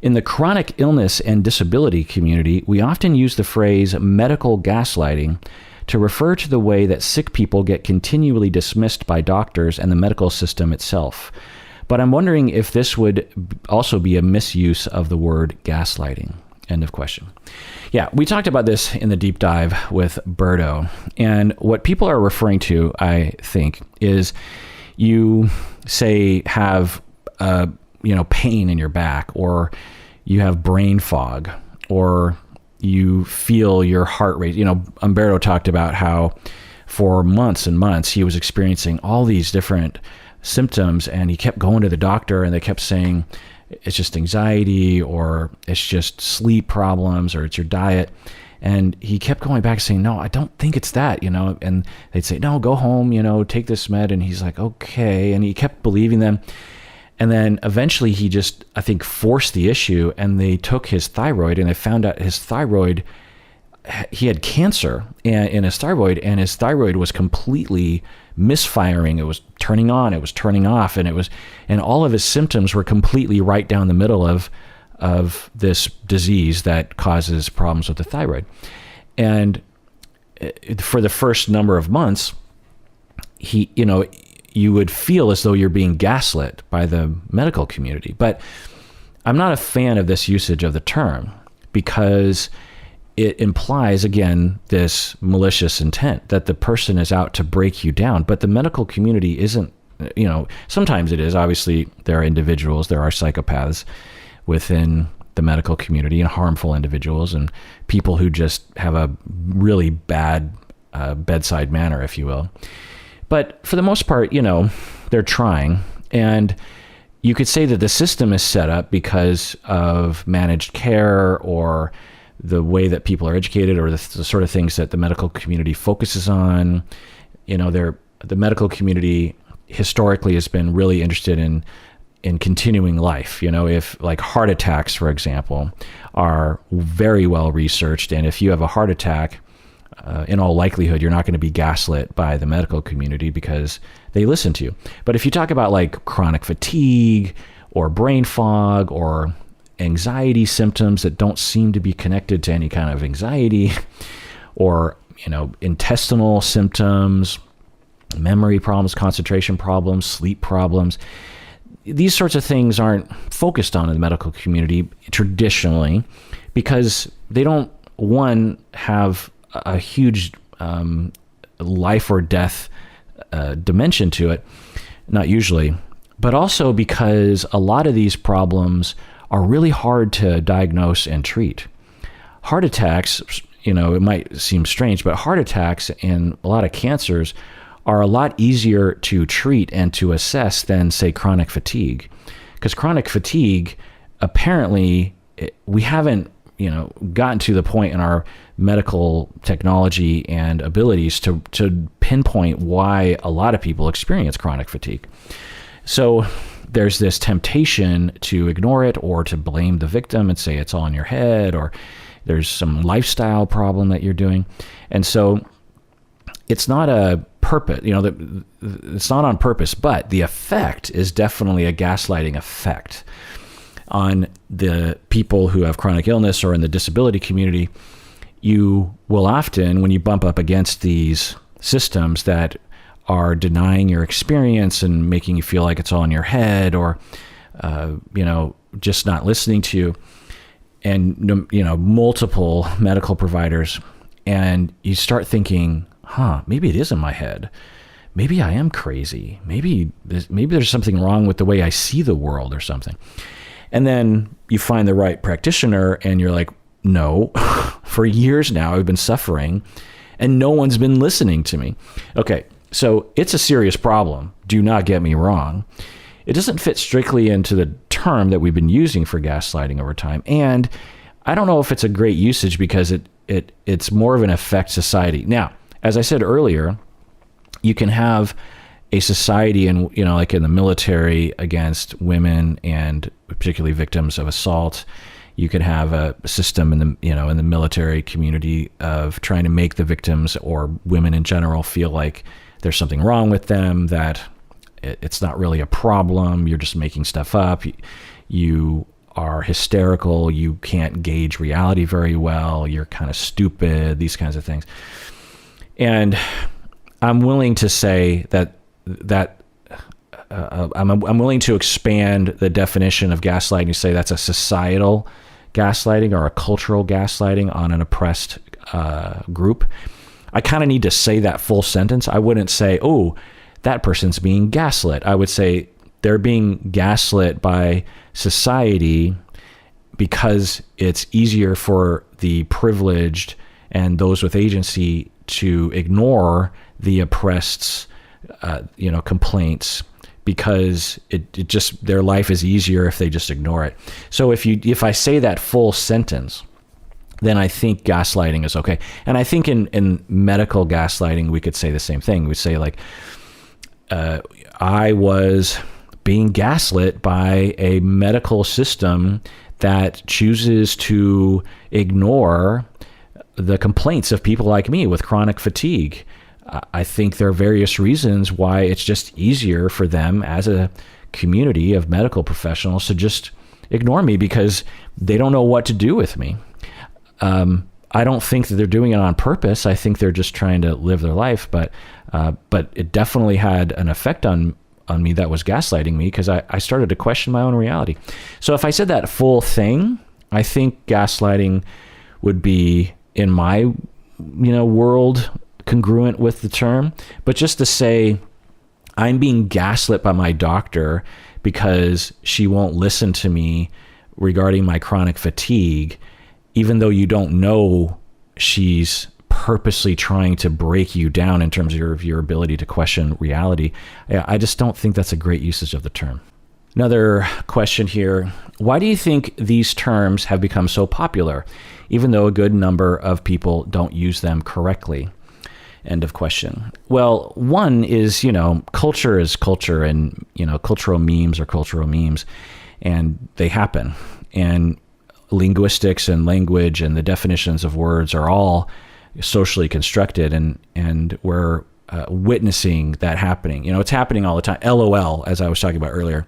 In the chronic illness and disability community, we often use the phrase medical gaslighting to refer to the way that sick people get continually dismissed by doctors and the medical system itself. But I'm wondering if this would also be a misuse of the word gaslighting. End of question. Yeah, we talked about this in the deep dive with Berto. And what people are referring to, I think, is you say have pain in your back, or you have brain fog, or you feel your heart rate. Umberto talked about how for months and months he was experiencing all these different symptoms, and he kept going to the doctor, and they kept saying it's just anxiety, or it's just sleep problems, or it's your diet. And he kept going back saying, no, I don't think it's that, and they'd say, no, go home, take this med. And he's like, okay. And he kept believing them. And then eventually he just, I think, forced the issue, and they took his thyroid, and they found out his thyroid, he had cancer in his thyroid, and his thyroid was completely misfiring. It was turning on, it was turning off, and all of his symptoms were completely right down the middle of this disease that causes problems with the thyroid. And for the first number of months, you would feel as though you're being gaslit by the medical community. But I'm not a fan of this usage of the term, because it implies, again, this malicious intent that the person is out to break you down. But the medical community isn't sometimes it is. Obviously, there are individuals, there are psychopaths within the medical community, and harmful individuals and people who just have a really bad bedside manner, if you will. But for the most part, they're trying. And you could say that the system is set up because of managed care, or the way that people are educated, or the sort of things that the medical community focuses on. The medical community historically has been really interested in continuing life. If like heart attacks, for example, are very well researched, and if you have a heart attack, in all likelihood, you're not going to be gaslit by the medical community because they listen to you. But if you talk about like chronic fatigue or brain fog or anxiety symptoms that don't seem to be connected to any kind of anxiety, or, intestinal symptoms, memory problems, concentration problems, sleep problems, these sorts of things aren't focused on in the medical community traditionally, because they don't, one, have a huge life or death dimension to it, not usually, but also because a lot of these problems are really hard to diagnose and treat. Heart attacks, it might seem strange, but heart attacks and a lot of cancers are a lot easier to treat and to assess than, say, chronic fatigue. Because chronic fatigue, apparently, we haven't gotten to the point in our medical technology and abilities to pinpoint why a lot of people experience chronic fatigue. So there's this temptation to ignore it, or to blame the victim and say it's all in your head, or there's some lifestyle problem that you're doing. And so it's not a purpose, it's not on purpose, but the effect is definitely a gaslighting effect on the people who have chronic illness or in the disability community. You will often, when you bump up against these systems that are denying your experience and making you feel like it's all in your head, or, just not listening to you, and, multiple medical providers, and you start thinking, maybe it is in my head. Maybe I am crazy. Maybe there's something wrong with the way I see the world or something. And then you find the right practitioner and you're like, no, for years now I've been suffering and no one's been listening to me. Okay, so it's a serious problem. Do not get me wrong. It doesn't fit strictly into the term that we've been using for gaslighting over time. And I don't know if it's a great usage because it's more of an effect society. Now, as I said earlier, you can have a society in, like in the military against women and particularly victims of assault. You could have a system in the military community of trying to make the victims or women in general feel like there's something wrong with them, that it's not really a problem. You're just making stuff up. You are hysterical. You can't gauge reality very well. You're kind of stupid, these kinds of things. And I'm willing to say that I'm willing to expand the definition of gaslighting to say that's a societal gaslighting or a cultural gaslighting on an oppressed group. I kind of need to say that full sentence. I wouldn't say, oh, that person's being gaslit. I would say they're being gaslit by society because it's easier for the privileged and those with agency to ignore the oppressed's complaints, because it just, their life is easier if they just ignore it. So if I say that full sentence, then I think gaslighting is okay. And I think in medical gaslighting, we could say the same thing. We'd say like, I was being gaslit by a medical system that chooses to ignore the complaints of people like me with chronic fatigue. I think there are various reasons why it's just easier for them as a community of medical professionals to just ignore me because they don't know what to do with me. I don't think that they're doing it on purpose. I think they're just trying to live their life, but it definitely had an effect on me that was gaslighting me, because I started to question my own reality. So if I said that full thing, I think gaslighting would be, in my world, congruent with the term. But just to say I'm being gaslit by my doctor because she won't listen to me regarding my chronic fatigue, even though you don't know she's purposely trying to break you down in terms of your ability to question reality. I just don't think that's a great usage of the term. Another question here. Why do you think these terms have become so popular, even though a good number of people don't use them correctly? End of question. Well, one is, culture is culture, and, cultural memes are cultural memes, and they happen. And linguistics and language and the definitions of words are all socially constructed, and we're witnessing that happening. It's happening all the time. LOL, as I was talking about earlier.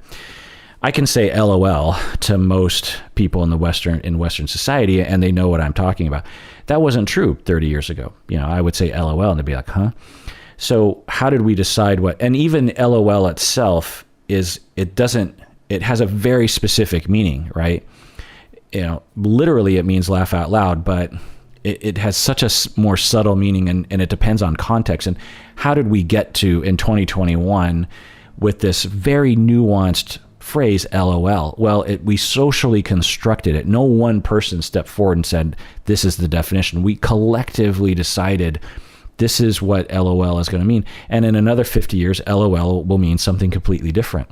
I can say LOL to most people in Western society, and they know what I'm talking about. That wasn't true 30 years ago. I would say LOL, and they'd be like, huh? So how did we decide what? And even LOL itself it has a very specific meaning, right? Literally it means laugh out loud, but it has such a more subtle meaning, and it depends on context. And how did we get to, in 2021, with this very nuanced phrase, LOL? Well, we socially constructed it. No one person stepped forward and said, this is the definition. We collectively decided this is what LOL is going to mean. And in another 50 years, LOL will mean something completely different.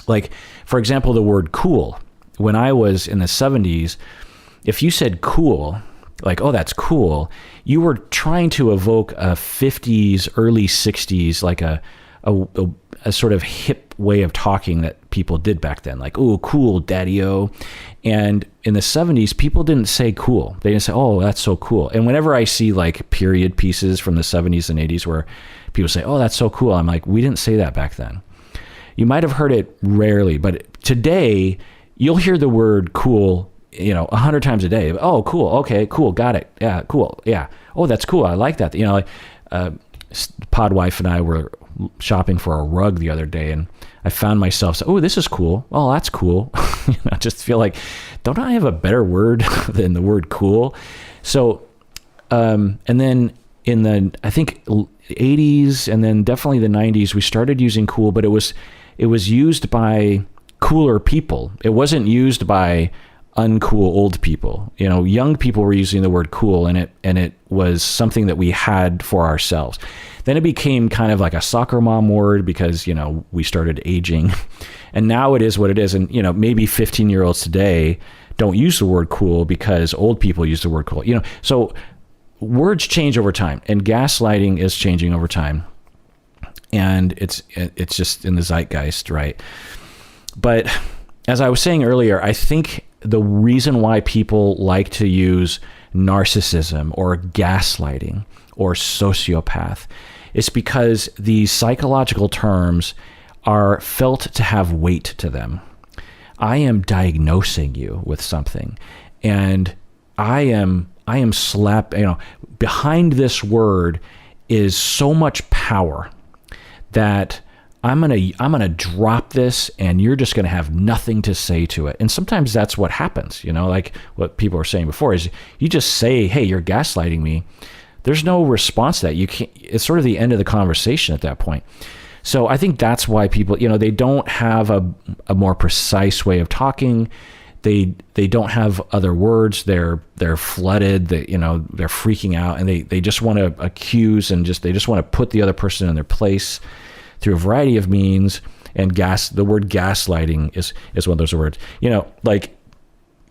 Like, for example, the word cool. When I was in the 70s, if you said cool, like, oh, that's cool, you were trying to evoke a 50s, early 60s, like a sort of hip way of talking that people did back then. Like, oh, cool, daddy-o. And in the 70s, people didn't say cool. They didn't say, oh, that's so cool. And whenever I see like period pieces from the 70s and 80s where people say, oh, that's so cool, I'm like, we didn't say that back then. You might have heard it rarely, but today you'll hear the word cool 100 times a day. Oh, cool. Okay, cool. Got it. Yeah, cool. Yeah. Oh, that's cool. I like that. Podwife and I were shopping for a rug the other day, and I found myself saying, oh, this is cool. Oh, that's cool. I just feel like, don't I have a better word than the word cool? So, and then in the, I think 80s and then definitely the 90s, we started using cool, but it was used by cooler people. It wasn't used by uncool old people. Young people were using the word cool, and it was something that we had for ourselves. Then it became kind of like a soccer mom word because, we started aging, and now it is what it is. And, maybe 15-year-olds today don't use the word cool because old people use the word cool, so words change over time, and gaslighting is changing over time, and it's just in the zeitgeist, right? But as I was saying earlier, I think the reason why people like to use narcissism or gaslighting or sociopath is because these psychological terms are felt to have weight to them. I am diagnosing you with something, and I am behind this word is so much power that I'm gonna drop this, and you're just gonna have nothing to say to it. And sometimes that's what happens, like what people were saying before is you just say, hey, you're gaslighting me. There's no response to that. You can't. It's sort of the end of the conversation at that point. So I think that's why people, they don't have a more precise way of talking. They don't have other words. They're flooded. They're freaking out, and they just want to accuse, and they just want to put the other person in their place through a variety of means. And the word gaslighting is one of those words.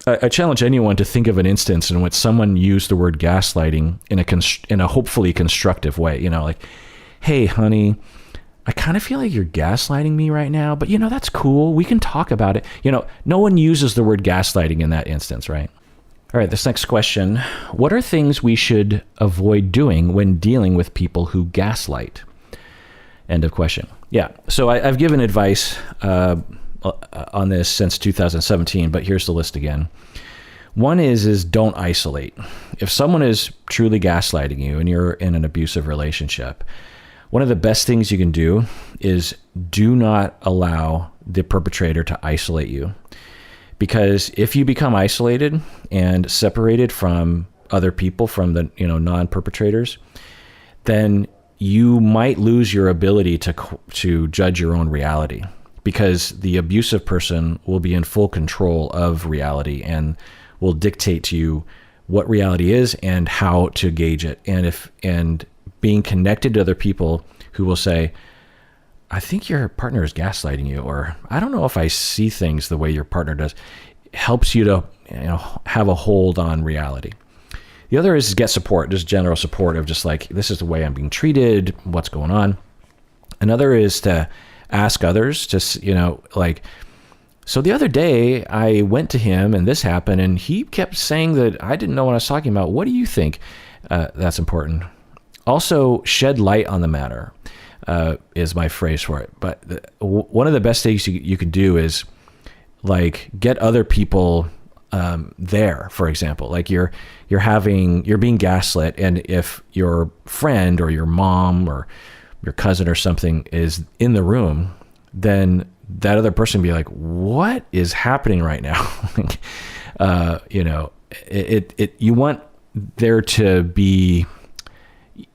I challenge anyone to think of an instance in which someone used the word gaslighting in a hopefully constructive way. Like, hey, honey, I kind of feel like you're gaslighting me right now, but that's cool. We can talk about it. No one uses the word gaslighting in that instance, right? All right, this next question. What are things we should avoid doing when dealing with people who gaslight? End of question. Yeah, so I've given advice on this since 2017, but here's the list again. One is don't isolate. If someone is truly gaslighting you and you're in an abusive relationship, one of the best things you can do is do not allow the perpetrator to isolate you. Because if you become isolated and separated from other people, from the non-perpetrators, then you might lose your ability to judge your own reality, because the abusive person will be in full control of reality and will dictate to you what reality is and how to gauge it. And being connected to other people who will say, I think your partner is gaslighting you, or I don't know if I see things the way your partner does, helps you to have a hold on reality. The other is get support, just general support of just like, this is the way I'm being treated, what's going on. Another is to ask others, just, so the other day I went to him and this happened and he kept saying that I didn't know what I was talking about. What do you think? That's important. Also, shed light on the matter is my phrase for it. But one of the best things you can do is like get other people there, for example, like you're being gaslit, and if your friend or your mom or your cousin or something is in the room, then that other person be like, what is happening right now? You want there to be,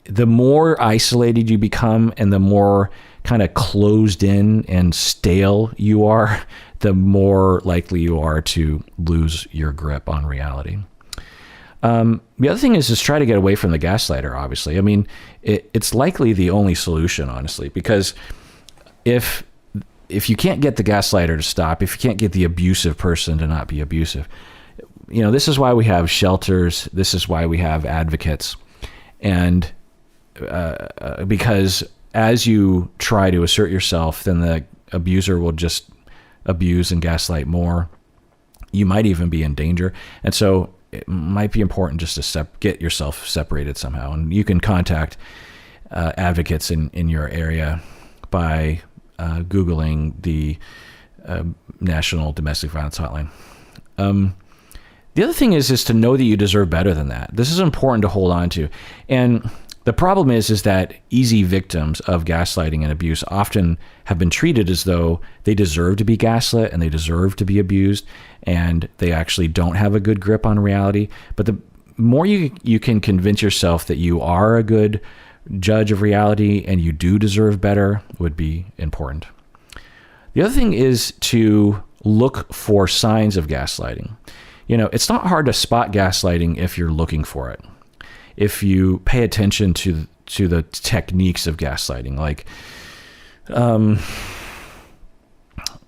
the more isolated you become and the more kind of closed in and stale you are, the more likely you are to lose your grip on reality. The other thing is just try to get away from the gaslighter, obviously. I mean, it's likely the only solution, honestly, because if you can't get the gaslighter to stop, if you can't get the abusive person to not be abusive, this is why we have shelters. This is why we have advocates. And because as you try to assert yourself, then the abuser will just abuse and gaslight more. You might even be in danger. And so it might be important just to get yourself separated somehow. And you can contact advocates in your area by Googling the National Domestic Violence Hotline. The other thing is to know that you deserve better than that. This is important to hold on to. And the problem is that easy victims of gaslighting and abuse often have been treated as though they deserve to be gaslit and they deserve to be abused, and they actually don't have a good grip on reality. But the more you can convince yourself that you are a good judge of reality and you do deserve better would be important. The other thing is to look for signs of gaslighting. It's not hard to spot gaslighting if you're looking for it. If you pay attention to the techniques of gaslighting, like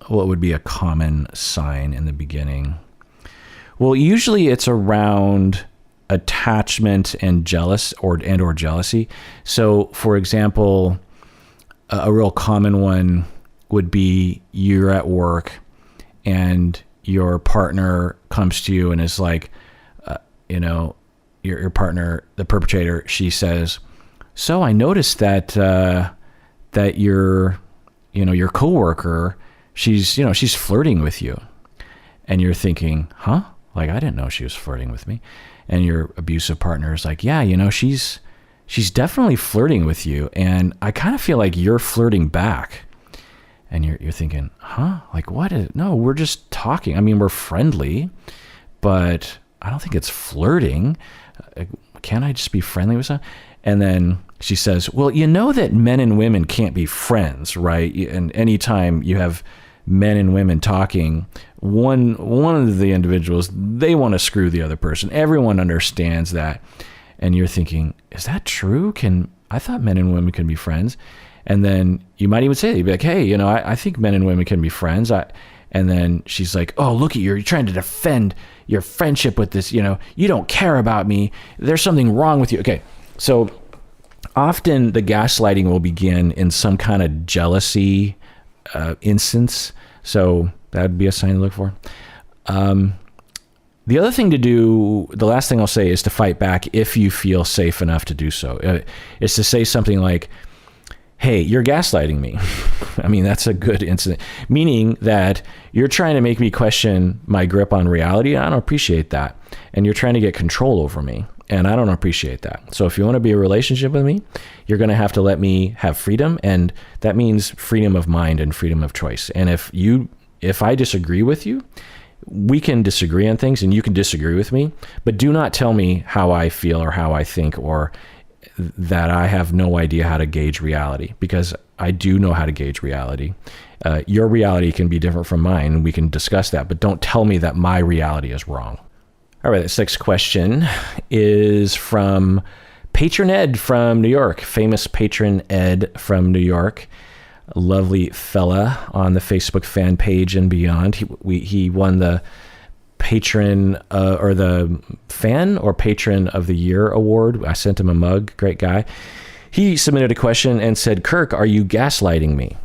what would be a common sign in the beginning? Well, usually it's around attachment and or jealousy. So, for example, a real common one would be you're at work and your partner comes to you and is like, your partner, the perpetrator, she says, so I noticed that your coworker, she's flirting with you. And you're thinking, huh? Like, I didn't know she was flirting with me. And your abusive partner is like, yeah, she's definitely flirting with you. And I kind of feel like you're flirting back. And you're thinking, huh? Like, what? No, we're just talking. I mean, we're friendly, but I don't think it's flirting. Can't I just be friendly with someone? And then she says, well, you know that men and women can't be friends, right? And anytime you have men and women talking, one of the individuals, they want to screw the other person. Everyone understands that. And you're thinking, is that true? I thought men and women can be friends. And then you might even say, you'd be like, hey, I think men and women can be friends. And then she's like, oh, look at you. You're trying to defend your friendship with this. You don't care about me. There's something wrong with you. Okay. So often the gaslighting will begin in some kind of jealousy instance. So that would be a sign to look for. The other thing to do, the last thing I'll say, is to fight back if you feel safe enough to do so. Is to say something like, hey, you're gaslighting me. I mean, that's a good incident. Meaning that you're trying to make me question my grip on reality. I don't appreciate that. And you're trying to get control over me. And I don't appreciate that. So if you want to be in a relationship with me, you're going to have to let me have freedom. And that means freedom of mind and freedom of choice. And if I disagree with you, we can disagree on things and you can disagree with me, but do not tell me how I feel or how I think or that I have no idea how to gauge reality, because I do know how to gauge reality. Your reality can be different from mine, and we can discuss that, but don't tell me that my reality is wrong. All right, this next question is from Patron Ed from New York, famous patron Ed from New York, a lovely fella on the Facebook fan page and beyond. He won the patron or the fan or patron of the year award. I sent him a mug. Great guy. He submitted a question and said, "Kirk, are you gaslighting me?"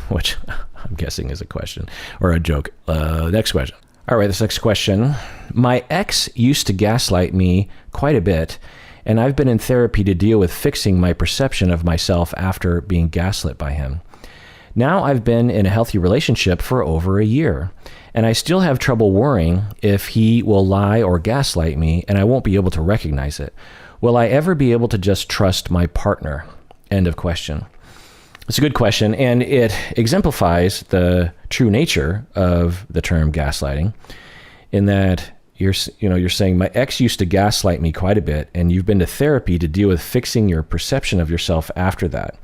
Which I'm guessing is a question or a joke. Next question. All right, this next question. My ex used to gaslight me quite a bit, and I've been in therapy to deal with fixing my perception of myself after being gaslit by him. Now I've been in a healthy relationship for over a year, and I still have trouble worrying if he will lie or gaslight me, and I won't be able to recognize it. Will I ever be able to just trust my partner? End of question. It's a good question, and it exemplifies the true nature of the term gaslighting, in that you're saying my ex used to gaslight me quite a bit, and you've been to therapy to deal with fixing your perception of yourself after that.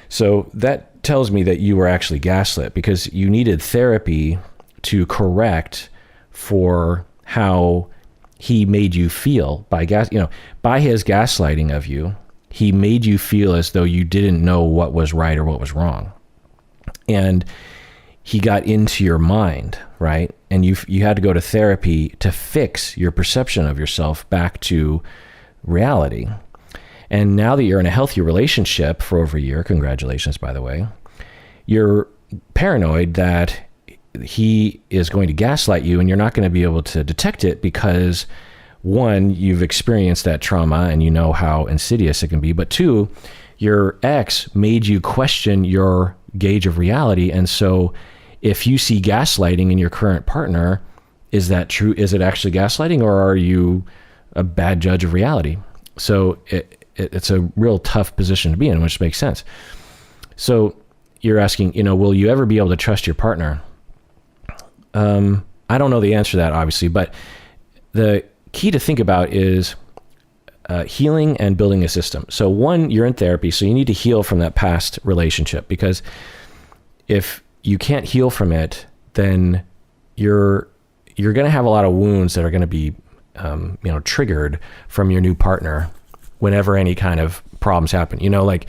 So that tells me that you were actually gaslit because you needed therapy to correct for how he made you feel by his gaslighting of you. He made you feel as though you didn't know what was right or what was wrong. And he got into your mind, right? And you had to go to therapy to fix your perception of yourself back to reality. And now that you're in a healthy relationship for over a year, congratulations, by the way, you're paranoid that he is going to gaslight you, and you're not going to be able to detect it because, one, you've experienced that trauma and you know how insidious it can be, but two, your ex made you question your gauge of reality. And so if you see gaslighting in your current partner, is that true? Is it actually gaslighting, or are you a bad judge of reality? So it's a real tough position to be in, which makes sense. So you're asking, will you ever be able to trust your partner? I don't know the answer to that, obviously, but the key to think about is healing and building a system. So one, you're in therapy, so you need to heal from that past relationship, because if you can't heal from it, then you're going to have a lot of wounds that are going to be triggered from your new partner whenever any kind of problems happen. Like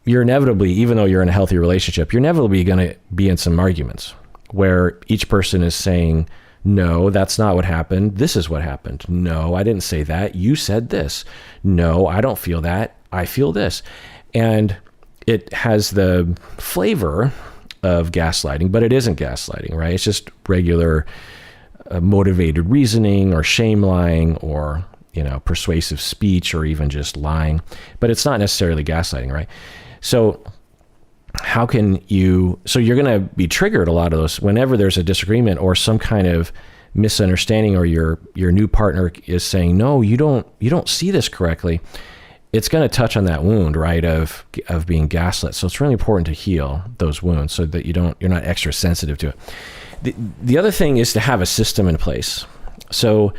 you're inevitably, even though you're in a healthy relationship, you're inevitably going to be in some arguments where each person is saying, no, that's not what happened. This is what happened. No, I didn't say that. You said this. No, I don't feel that. I feel this. And it has the flavor of gaslighting, but it isn't gaslighting, right? It's just regular motivated reasoning or shame lying or, persuasive speech or even just lying, but it's not necessarily gaslighting, right? So how can so you're going to be triggered a lot of those whenever there's a disagreement or some kind of misunderstanding, or your new partner is saying, no, you don't see this correctly. It's going to touch on that wound, right? Of being gaslit. So it's really important to heal those wounds so that you're not extra sensitive to it. The other thing is to have a system in place. So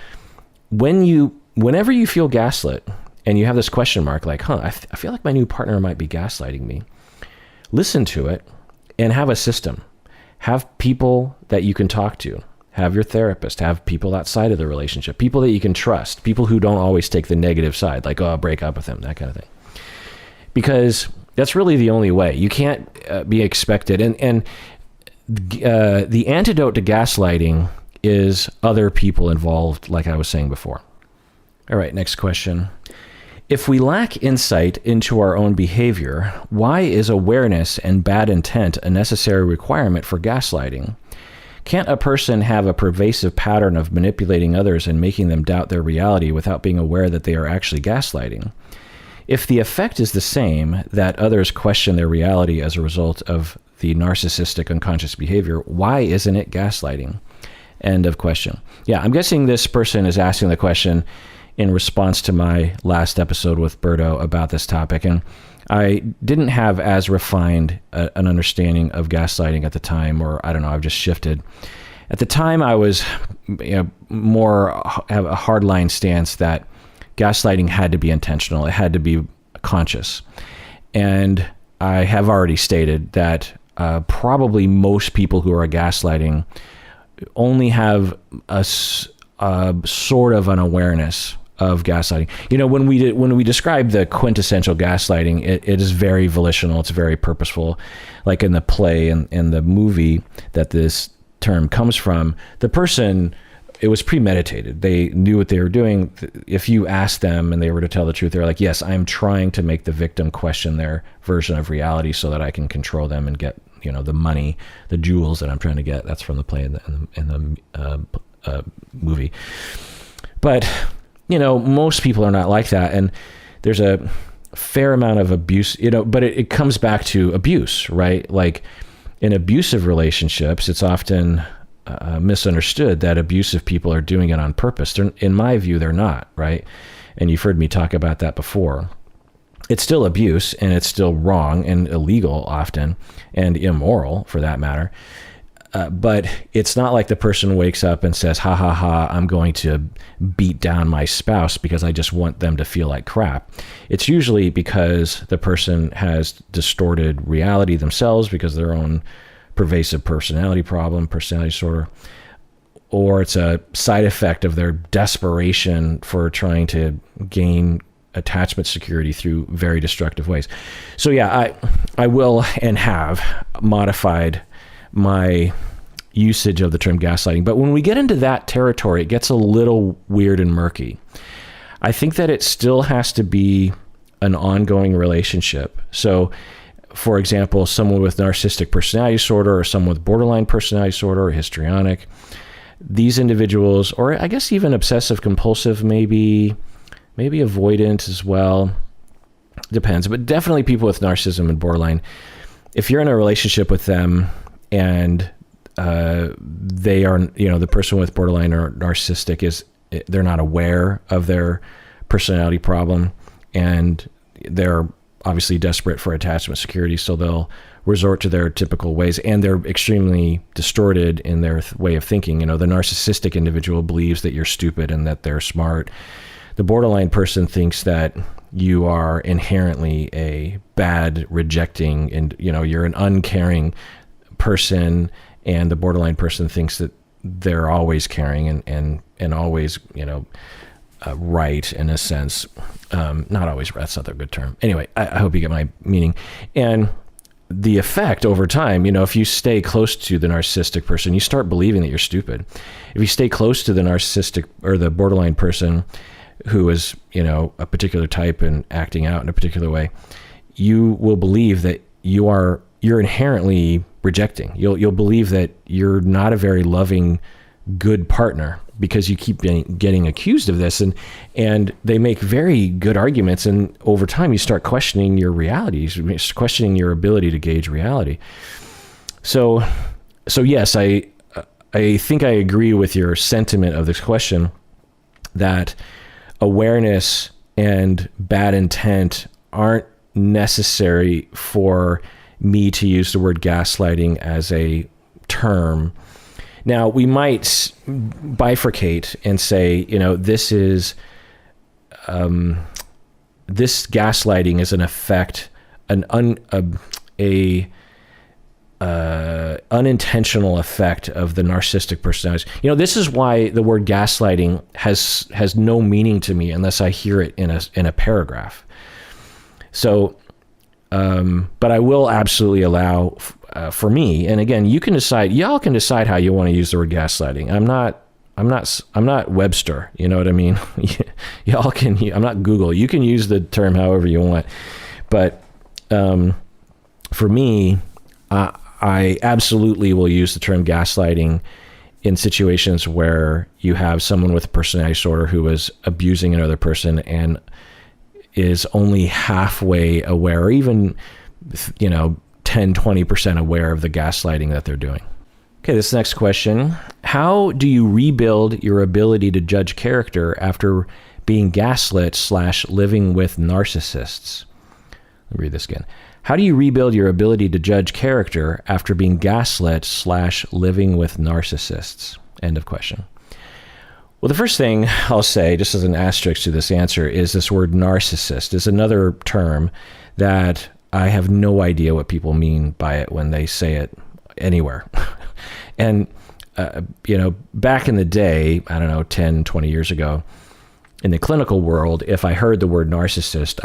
whenever you feel gaslit and you have this question mark, like, I feel like my new partner might be gaslighting me. Listen to it and have a system. Have people that you can talk to. Have your therapist. Have people outside of the relationship. People that you can trust. People who don't always take the negative side, like, I'll break up with him, that kind of thing. Because that's really the only way. You can't be expected. And the antidote to gaslighting is other people involved, like I was saying before. All right, next question. If we lack insight into our own behavior, why is awareness and bad intent a necessary requirement for gaslighting? Can't a person have a pervasive pattern of manipulating others and making them doubt their reality without being aware that they are actually gaslighting? If the effect is the same, that others question their reality as a result of the narcissistic unconscious behavior, why isn't it gaslighting? End of question. Yeah, I'm guessing this person is asking the question in response to my last episode with Berto about this topic. And I didn't have as refined an understanding of gaslighting at the time, or I don't know, I've just shifted. At the time, I was more have a hardline stance that gaslighting had to be intentional. It had to be conscious. And I have already stated that probably most people who are gaslighting only have a sort of an awareness of gaslighting. When we describe the quintessential gaslighting, it is very volitional. It's very purposeful. Like in the play and the movie that this term comes from, the person, it was premeditated. They knew what they were doing. If you asked them and they were to tell the truth, they're like, yes, I'm trying to make the victim question their version of reality so that I can control them and get, the money, the jewels that I'm trying to get. That's from the play in the movie. But, most people are not like that. And there's a fair amount of abuse, but it comes back to abuse, right? Like in abusive relationships, it's often misunderstood that abusive people are doing it on purpose. In my view, they're not, right? And you've heard me talk about that before. It's still abuse, and it's still wrong and illegal often, and immoral for that matter. But it's not like the person wakes up and says, ha ha ha, I'm going to beat down my spouse because I just want them to feel like crap. It's usually because the person has distorted reality themselves because of their own pervasive personality problem, personality disorder, or it's a side effect of their desperation for trying to gain attachment security through very destructive ways. So yeah, I will and have modified my usage of the term gaslighting. But when we get into that territory, it gets a little weird and murky. I think that it still has to be an ongoing relationship. So for example, someone with narcissistic personality disorder or someone with borderline personality disorder or histrionic, these individuals, or I guess even obsessive compulsive, maybe avoidant as well, depends, but definitely people with narcissism and borderline, if you're in a relationship with them and they are, the person with borderline or narcissistic they're not aware of their personality problem, and they're obviously desperate for attachment security, so they'll resort to their typical ways, and they're extremely distorted in their way of thinking. The narcissistic individual believes that you're stupid and that they're smart. The borderline person thinks that you are inherently a bad, rejecting, and you're an uncaring person, and the borderline person thinks that they're always caring and always right in a sense. Not always right, that's not a good term. Anyway, I hope you get my meaning. And the effect over time, if you stay close to the narcissistic person, you start believing that you're stupid. If you stay close to the narcissistic or the borderline person who is, a particular type and acting out in a particular way, you will believe that you're inherently rejecting. You'll believe that you're not a very loving, good partner because you keep getting accused of this, and they make very good arguments, and over time you start questioning your realities, questioning your ability to gauge reality. So yes, I think I agree with your sentiment of this question that awareness and bad intent aren't necessary for me to use the word gaslighting as a term. Now, we might bifurcate and say, this gaslighting is an effect, unintentional effect of the narcissistic personality. This is why the word gaslighting has no meaning to me unless I hear it in a paragraph. So, but I will absolutely allow for me, and again, y'all can decide how you want to use the word gaslighting. I'm not Webster, you know what I mean? Y'all can, I'm not Google. You can use the term however you want, but for me, I absolutely will use the term gaslighting in situations where you have someone with a personality disorder who is abusing another person and is only halfway aware, or even 10-20% aware of the gaslighting that they're doing. Okay, this next question: how do you rebuild your ability to judge character after being gaslit / living with narcissists? Let me read this again. How do you rebuild your ability to judge character after being gaslit / living with narcissists? End of question. Well, the first thing I'll say, just as an asterisk to this answer, is this word narcissist is another term that I have no idea what people mean by it when they say it anywhere. And, back in the day, I don't know, 10, 20 years ago, in the clinical world, if I heard the word narcissist,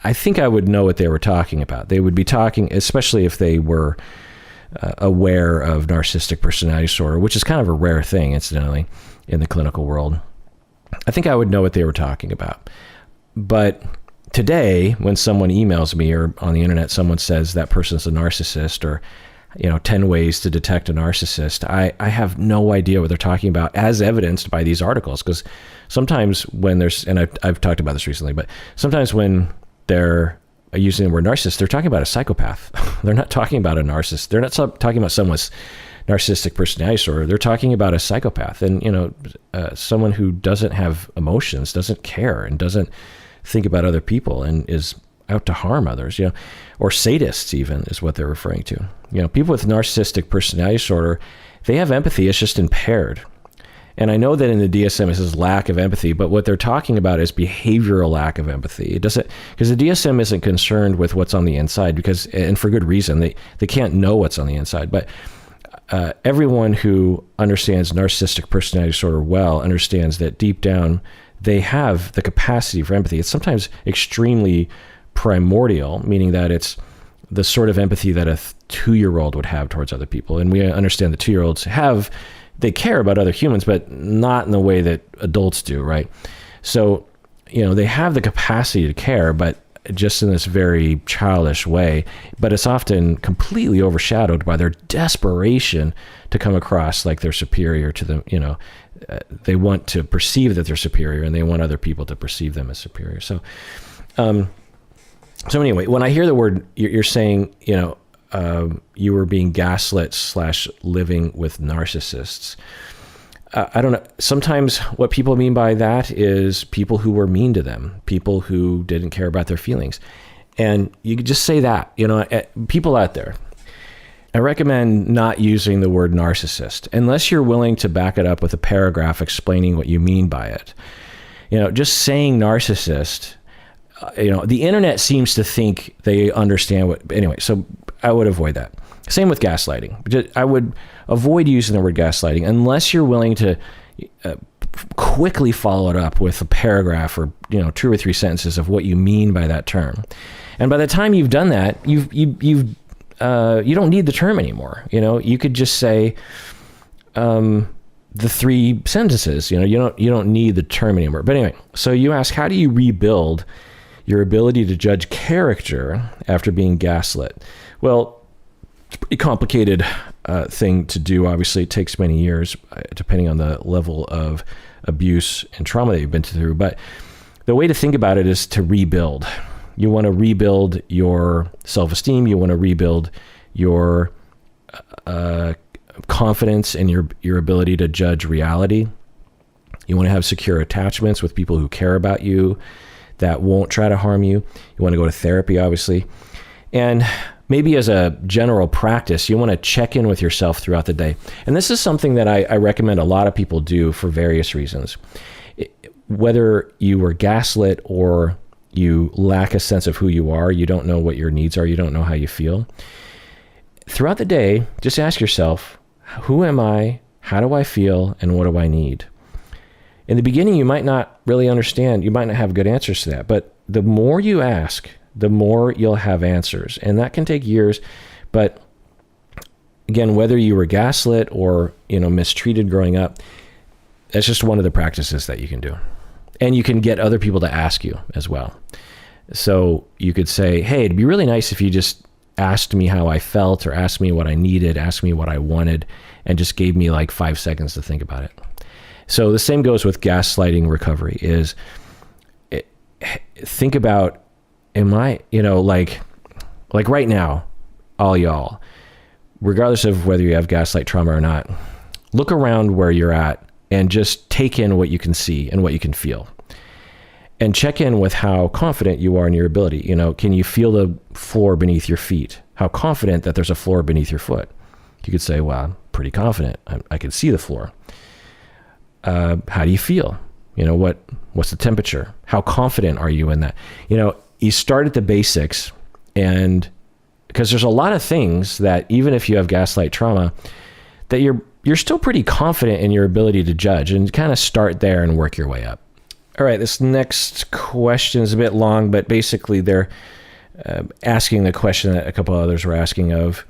I think I would know what they were talking about. They would be talking, especially if they were aware of narcissistic personality disorder, which is kind of a rare thing, incidentally, in the clinical world. I think I would know what they were talking about. But today, when someone emails me or on the internet, someone says that person's a narcissist or, 10 ways to detect a narcissist, I have no idea what they're talking about, as evidenced by these articles. Because sometimes when there's, and I've talked about this recently, but sometimes when they're using the word narcissist, they're talking about a psychopath. They're not talking about a narcissist. They're not talking about someone's narcissistic personality disorder. They're talking about a psychopath and, someone who doesn't have emotions, doesn't care, and doesn't think about other people and is out to harm others, or sadists even is what they're referring to. People with narcissistic personality disorder, they have empathy. It's just impaired. And I know that in the DSM it says lack of empathy, but what they're talking about is behavioral lack of empathy. It doesn't, because the DSM isn't concerned with what's on the inside and for good reason, they can't know what's on the inside. But everyone who understands narcissistic personality disorder well understands that deep down, they have the capacity for empathy. It's sometimes extremely primordial, meaning that it's the sort of empathy that a 2-year-old would have towards other people. And we understand that 2-year-olds they care about other humans, but not in the way that adults do, right? So, they have the capacity to care, but just in this very childish way, but it's often completely overshadowed by their desperation to come across like they're superior to them. They want to perceive that they're superior, and they want other people to perceive them as superior. So anyway, when I hear the word, you're saying, you were being gaslit / living with narcissists. I don't know. Sometimes what people mean by that is people who were mean to them, people who didn't care about their feelings. And you could just say that, people out there, I recommend not using the word narcissist unless you're willing to back it up with a paragraph explaining what you mean by it. Just saying narcissist, the internet seems to think they understand what, anyway, so I would avoid that. Same with gaslighting. I would avoid using the word gaslighting unless you're willing to quickly follow it up with a paragraph or 2 or 3 sentences of what you mean by that term. And by the time you've done that, you don't need the term anymore. You could just say the 3 sentences. You don't need the term anymore. But anyway, so you ask, how do you rebuild your ability to judge character after being gaslit? Well, it's a pretty complicated thing to do. Obviously, it takes many years, depending on the level of abuse and trauma that you've been through. But the way to think about it is to rebuild. You want to rebuild your self-esteem. You want to rebuild your confidence in your ability to judge reality. You want to have secure attachments with people who care about you, that won't try to harm you. You want to go to therapy, obviously. And maybe as a general practice, you want to check in with yourself throughout the day. And this is something that I recommend a lot of people do for various reasons. Whether you were gaslit or you lack a sense of who you are, you don't know what your needs are, you don't know how you feel. Throughout the day, just ask yourself, who am I? How do I feel? And what do I need? In the beginning, you might not really understand. You might not have good answers to that. But the more you ask, the more you'll have answers. And that can take years. But again, whether you were gaslit or mistreated growing up, that's just one of the practices that you can do. And you can get other people to ask you as well. So you could say, hey, it'd be really nice if you just asked me how I felt or asked me what I needed, asked me what I wanted, and just gave me like 5 seconds to think about it. So the same goes with gaslighting recovery is think about, am I, like right now, all y'all, regardless of whether you have gaslight trauma or not, look around where you're at and just take in what you can see and what you can feel. And check in with how confident you are in your ability. Can you feel the floor beneath your feet? How confident that there's a floor beneath your foot? You could say, well, I'm pretty confident. I can see the floor. how do you feel? What's the temperature? How confident are you in that? You start at the basics, and because there's a lot of things that even if you have gaslight trauma, that you're still pretty confident in your ability to judge, and kind of start there and work your way up. All right, this next question is a bit long, but basically they're asking the question that a couple others were asking of,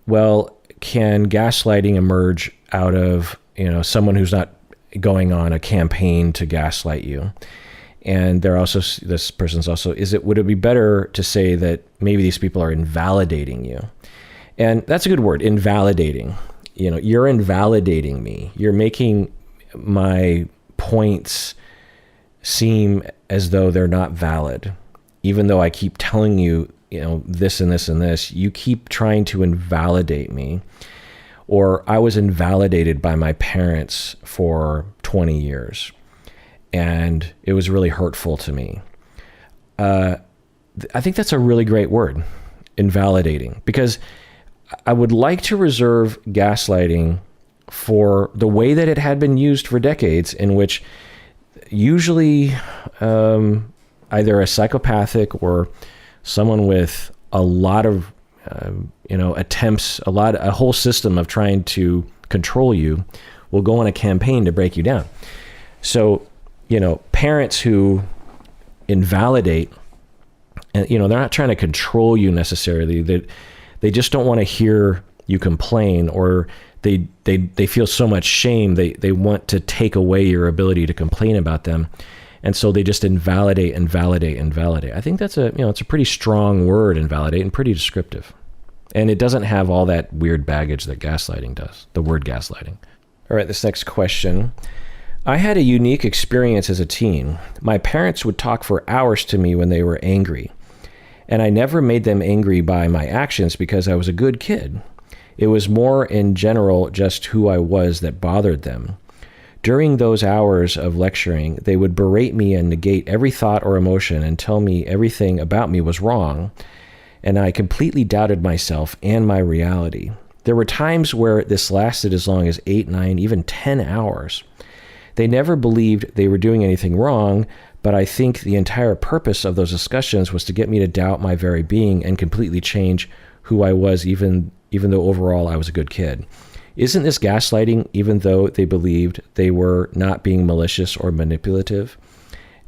well, can gaslighting emerge out of, someone who's not going on a campaign to gaslight you? And this person's also, would it be better to say that maybe these people are invalidating you? And that's a good word, invalidating. You're invalidating me. You're making my points seem as though they're not valid. Even though I keep telling you, this and this and this, you keep trying to invalidate me. Or I was invalidated by my parents for 20 years, and it was really hurtful to me. I think that's a really great word, invalidating, because I would like to reserve gaslighting for the way that it had been used for decades, in which usually either a psychopathic or someone with a lot of attempts, a whole system of trying to control you will go on a campaign to break you down. So, parents who invalidate, and they're not trying to control you necessarily. They just don't want to hear you complain, or they feel so much shame. They want to take away your ability to complain about them. And so they just invalidate. I think that's it's a pretty strong word, invalidate, and pretty descriptive. And it doesn't have all that weird baggage that gaslighting does, the word gaslighting. All right, this next question. I had a unique experience as a teen. My parents would talk for hours to me when they were angry. And I never made them angry by my actions because I was a good kid. It was more in general just who I was that bothered them. During those hours of lecturing, they would berate me and negate every thought or emotion and tell me everything about me was wrong, and I completely doubted myself and my reality. There were times where this lasted as long as 8, 9, even 10 hours. They never believed they were doing anything wrong, but I think the entire purpose of those discussions was to get me to doubt my very being and completely change who I was, even though overall I was a good kid. Isn't this gaslighting, even though they believed they were not being malicious or manipulative?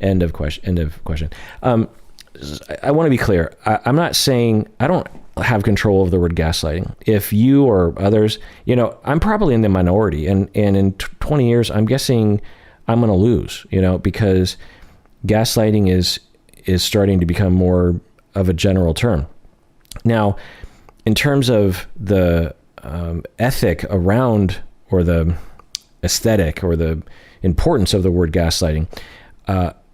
End of question. I want to be clear. I'm not saying, I don't have control of the word gaslighting. If you or others, I'm probably in the minority, and in 20 years, I'm guessing I'm going to lose, because gaslighting is starting to become more of a general term. Now, in terms of the ethic around, or the aesthetic, or the importance of the word gaslighting,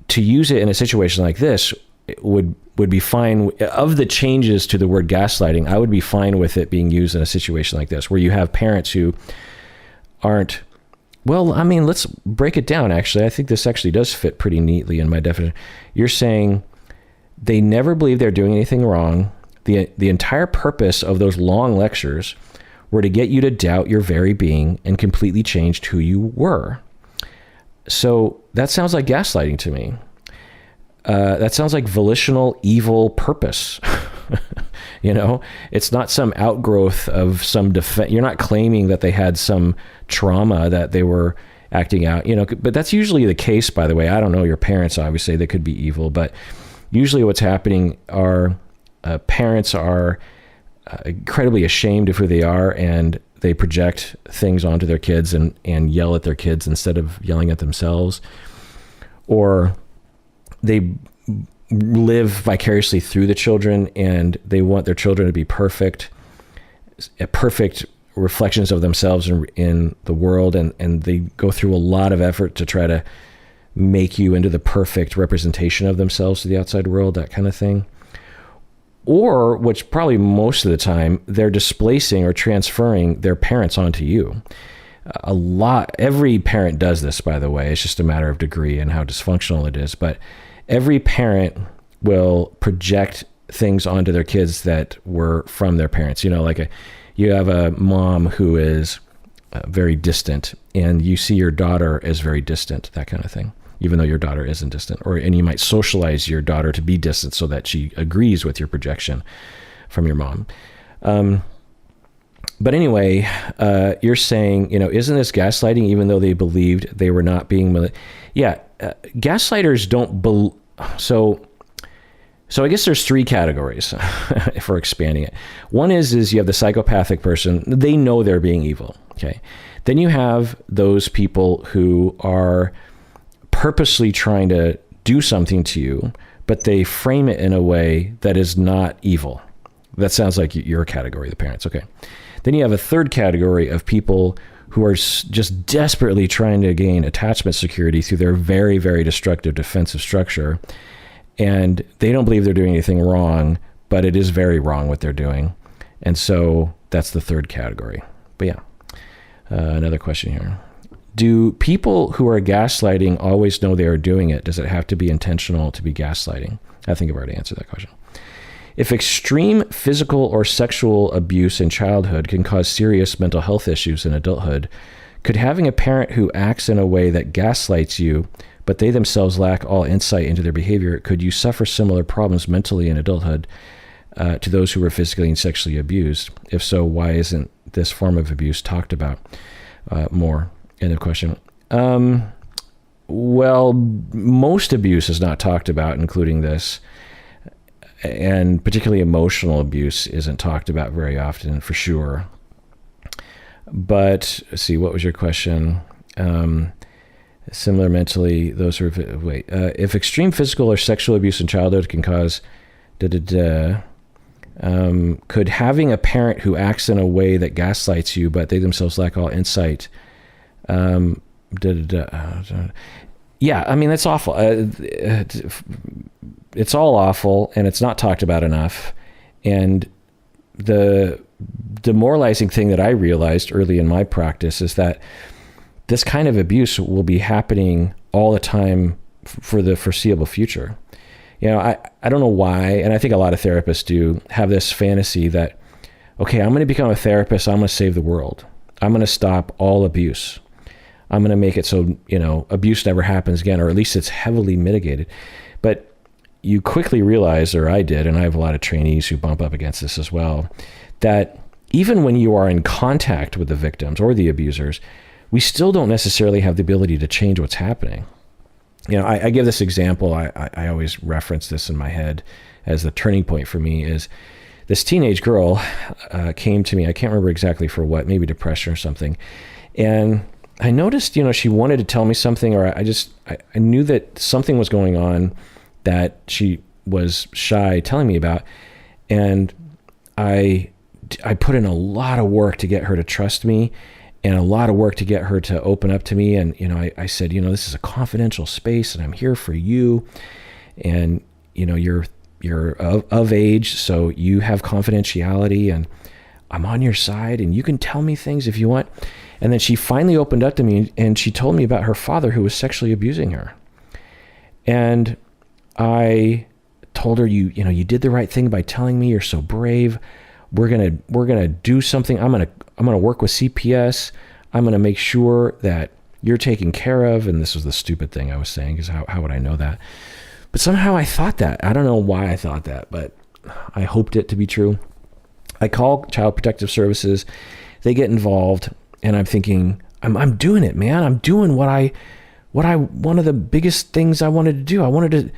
to use it in a situation like this would be fine. Of the changes to the word gaslighting, I would be fine with it being used in a situation like this, where you have parents who aren't, let's break it down. Actually, I think this actually does fit pretty neatly in my definition. You're saying they never believe they're doing anything wrong. The entire purpose of those long lectures were to get you to doubt your very being and completely changed who you were. So that sounds like gaslighting to me. That sounds like volitional evil purpose. It's not some outgrowth of some defense. You're not claiming that they had some trauma that they were acting out, but that's usually the case, by the way. I don't know your parents, obviously, they could be evil, but usually what's happening are parents are incredibly ashamed of who they are, and they project things onto their kids and yell at their kids instead of yelling at themselves. Or they live vicariously through the children, and they want their children to be perfect reflections of themselves in the world. And they go through a lot of effort to try to make you into the perfect representation of themselves to the outside world, that kind of thing. Or, which probably most of the time, they're displacing or transferring their parents onto you. Every parent does this, by the way. It's just a matter of degree and how dysfunctional it is. But every parent will project things onto their kids that were from their parents. You have a mom who is very distant, and you see your daughter as very distant, that kind of thing, even though your daughter isn't distant. And you might socialize your daughter to be distant so that she agrees with your projection from your mom. But anyway, you're saying, isn't this gaslighting even though they believed they were not being... gaslighters don't... So I guess there's three categories if we're expanding it. One is you have the psychopathic person. They know they're being evil. Okay. Then you have those people who are purposely trying to do something to you, but they frame it in a way that is not evil. That sounds like your category, the parents. Okay. Then you have a third category of people who are just desperately trying to gain attachment security through their very, very destructive defensive structure. And they don't believe they're doing anything wrong, but it is very wrong what they're doing. And so that's the third category. But yeah, another question here. Do people who are gaslighting always know they are doing it? Does it have to be intentional to be gaslighting? I think I've already answered that question. If extreme physical or sexual abuse in childhood can cause serious mental health issues in adulthood, could having a parent who acts in a way that gaslights you, but they themselves lack all insight into their behavior, could you suffer similar problems mentally in adulthood to those who were physically and sexually abused? If so, why isn't this form of abuse talked about more? End of question. Well, most abuse is not talked about, including this. And particularly emotional abuse isn't talked about very often, for sure. But let's see, what was your question? Similar mentally, those who are, if extreme physical or sexual abuse in childhood can cause, could having a parent who acts in a way that gaslights you, but they themselves lack all insight, yeah, I mean, that's awful. It's all awful, and it's not talked about enough. And the demoralizing thing that I realized early in my practice is that this kind of abuse will be happening all the time for the foreseeable future. I don't know why, and I think a lot of therapists do have this fantasy that, okay, I'm going to become a therapist. I'm going to save the world. I'm going to stop all abuse. I'm going to make it so, abuse never happens again, or at least it's heavily mitigated. But you quickly realize, or I did, and I have a lot of trainees who bump up against this as well, that even when you are in contact with the victims or the abusers, we still don't necessarily have the ability to change what's happening. I give this example. I always reference this in my head as the turning point for me is this teenage girl came to me. I can't remember exactly for what, maybe depression or something. And I noticed, she wanted to tell me something, or I knew that something was going on that she was shy telling me about. And I put in a lot of work to get her to trust me, and a lot of work to get her to open up to me. And, I said, this is a confidential space and I'm here for you. And, you're of age, so you have confidentiality, and I'm on your side, and you can tell me things if you want. And then she finally opened up to me, and she told me about her father who was sexually abusing her. And I told her, you did the right thing by telling me. You're so brave. We're gonna do something. I'm gonna work with CPS. I'm gonna make sure that you're taken care of. And this was the stupid thing I was saying, because how would I know that? But somehow I thought that. I don't know why I thought that, but I hoped it to be true. I call Child Protective Services. They get involved, and I'm thinking, I'm doing it, man. I'm doing one of the biggest things I wanted to do. I wanted to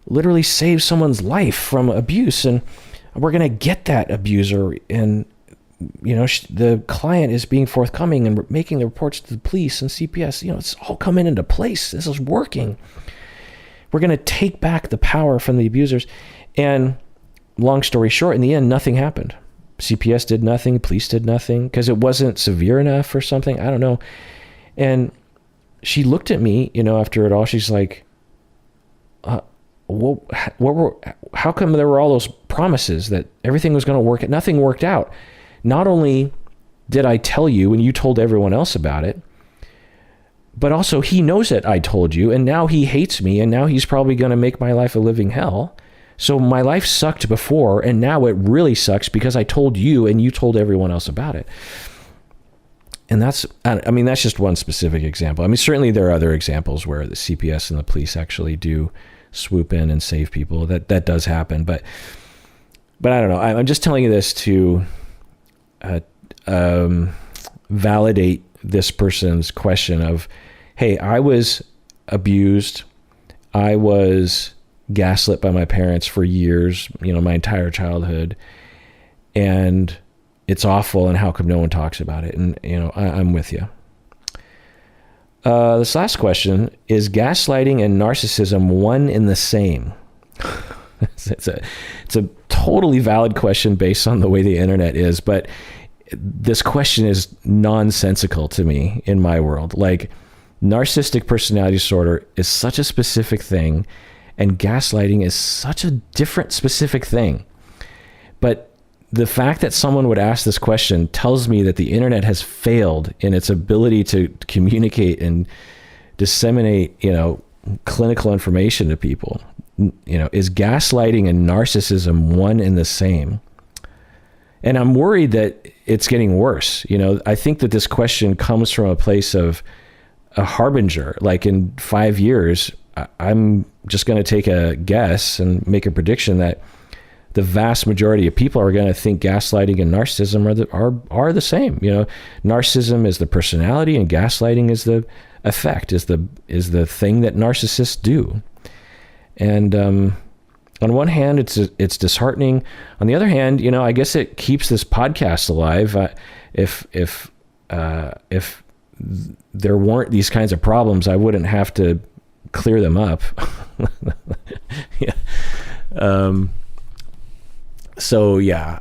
literally save someone's life from abuse, and we're going to get that abuser. And, the client is being forthcoming and making the reports to the police and CPS. It's all coming into place. This is working. We're going to take back the power from the abusers. And long story short, in the end, nothing happened. CPS did nothing. Police did nothing because it wasn't severe enough or something. I don't know. And she looked at me, after it all. She's like, how come there were all those promises that everything was going to work? Nothing worked out. Not only did I tell you and you told everyone else about it, but also he knows that I told you, and now he hates me, and now he's probably going to make my life a living hell. So my life sucked before, and now it really sucks because I told you and you told everyone else about it. And that's just one specific example. I mean, certainly there are other examples where the CPS and the police actually do swoop in and save people. That does happen. But I don't know. I'm just telling you this to validate this person's question of, hey, I was abused. I was gaslit by my parents for years, my entire childhood. And it's awful, and how come no one talks about it? And, I'm with you. This last question, is gaslighting and narcissism one in the same? It's a totally valid question based on the way the internet is, but this question is nonsensical to me in my world. Like, narcissistic personality disorder is such a specific thing, and gaslighting is such a different specific thing. But the fact that someone would ask this question tells me that the internet has failed in its ability to communicate and disseminate, clinical information to people. Is gaslighting and narcissism one and the same? And I'm worried that it's getting worse. I think that this question comes from a place of a harbinger. Like, in 5 years, I'm just going to take a guess and make a prediction that the vast majority of people are going to think gaslighting and narcissism are the same. Narcissism is the personality, and gaslighting is the effect, is the thing that narcissists do. And on one hand, it's disheartening. On the other hand, I guess it keeps this podcast alive. If there weren't these kinds of problems, I wouldn't have to clear them up. Yeah. So yeah.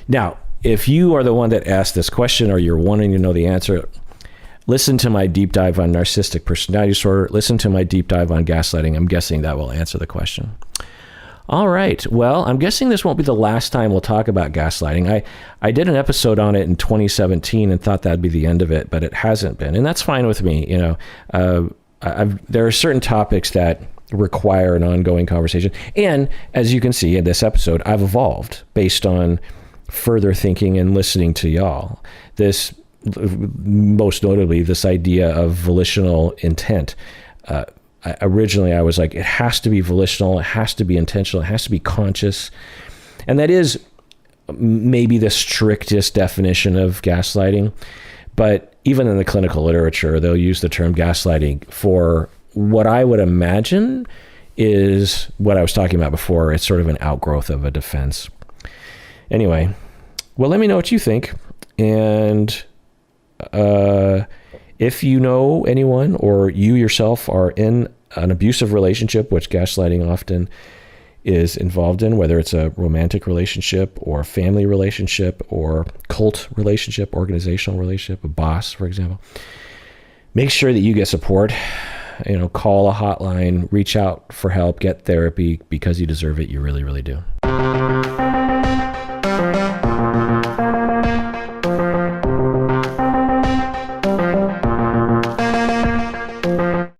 Now, if you are the one that asked this question, or you're wanting to know the answer, listen to my deep dive on narcissistic personality disorder. Listen to my deep dive on gaslighting. I'm guessing that will answer the question. All right. Well, I'm guessing this won't be the last time we'll talk about gaslighting. I did an episode on it in 2017 and thought that'd be the end of it, but it hasn't been. And that's fine with me. There are certain topics that require an ongoing conversation. And as you can see in this episode, I've evolved based on further thinking and listening to y'all. Most notably, this idea of volitional intent. Originally, I was like, it has to be volitional, it has to be intentional, it has to be conscious. And that is maybe the strictest definition of gaslighting. But even in the clinical literature, they'll use the term gaslighting for what I would imagine is what I was talking about before. It's sort of an outgrowth of a defense. Anyway, well, let me know what you think. And if you know anyone, or you yourself are in an abusive relationship, which gaslighting often is involved in, whether it's a romantic relationship or family relationship or cult relationship, organizational relationship, a boss, for example, make sure that you get support. Call a hotline, reach out for help, get therapy, because you deserve it. You really, really do.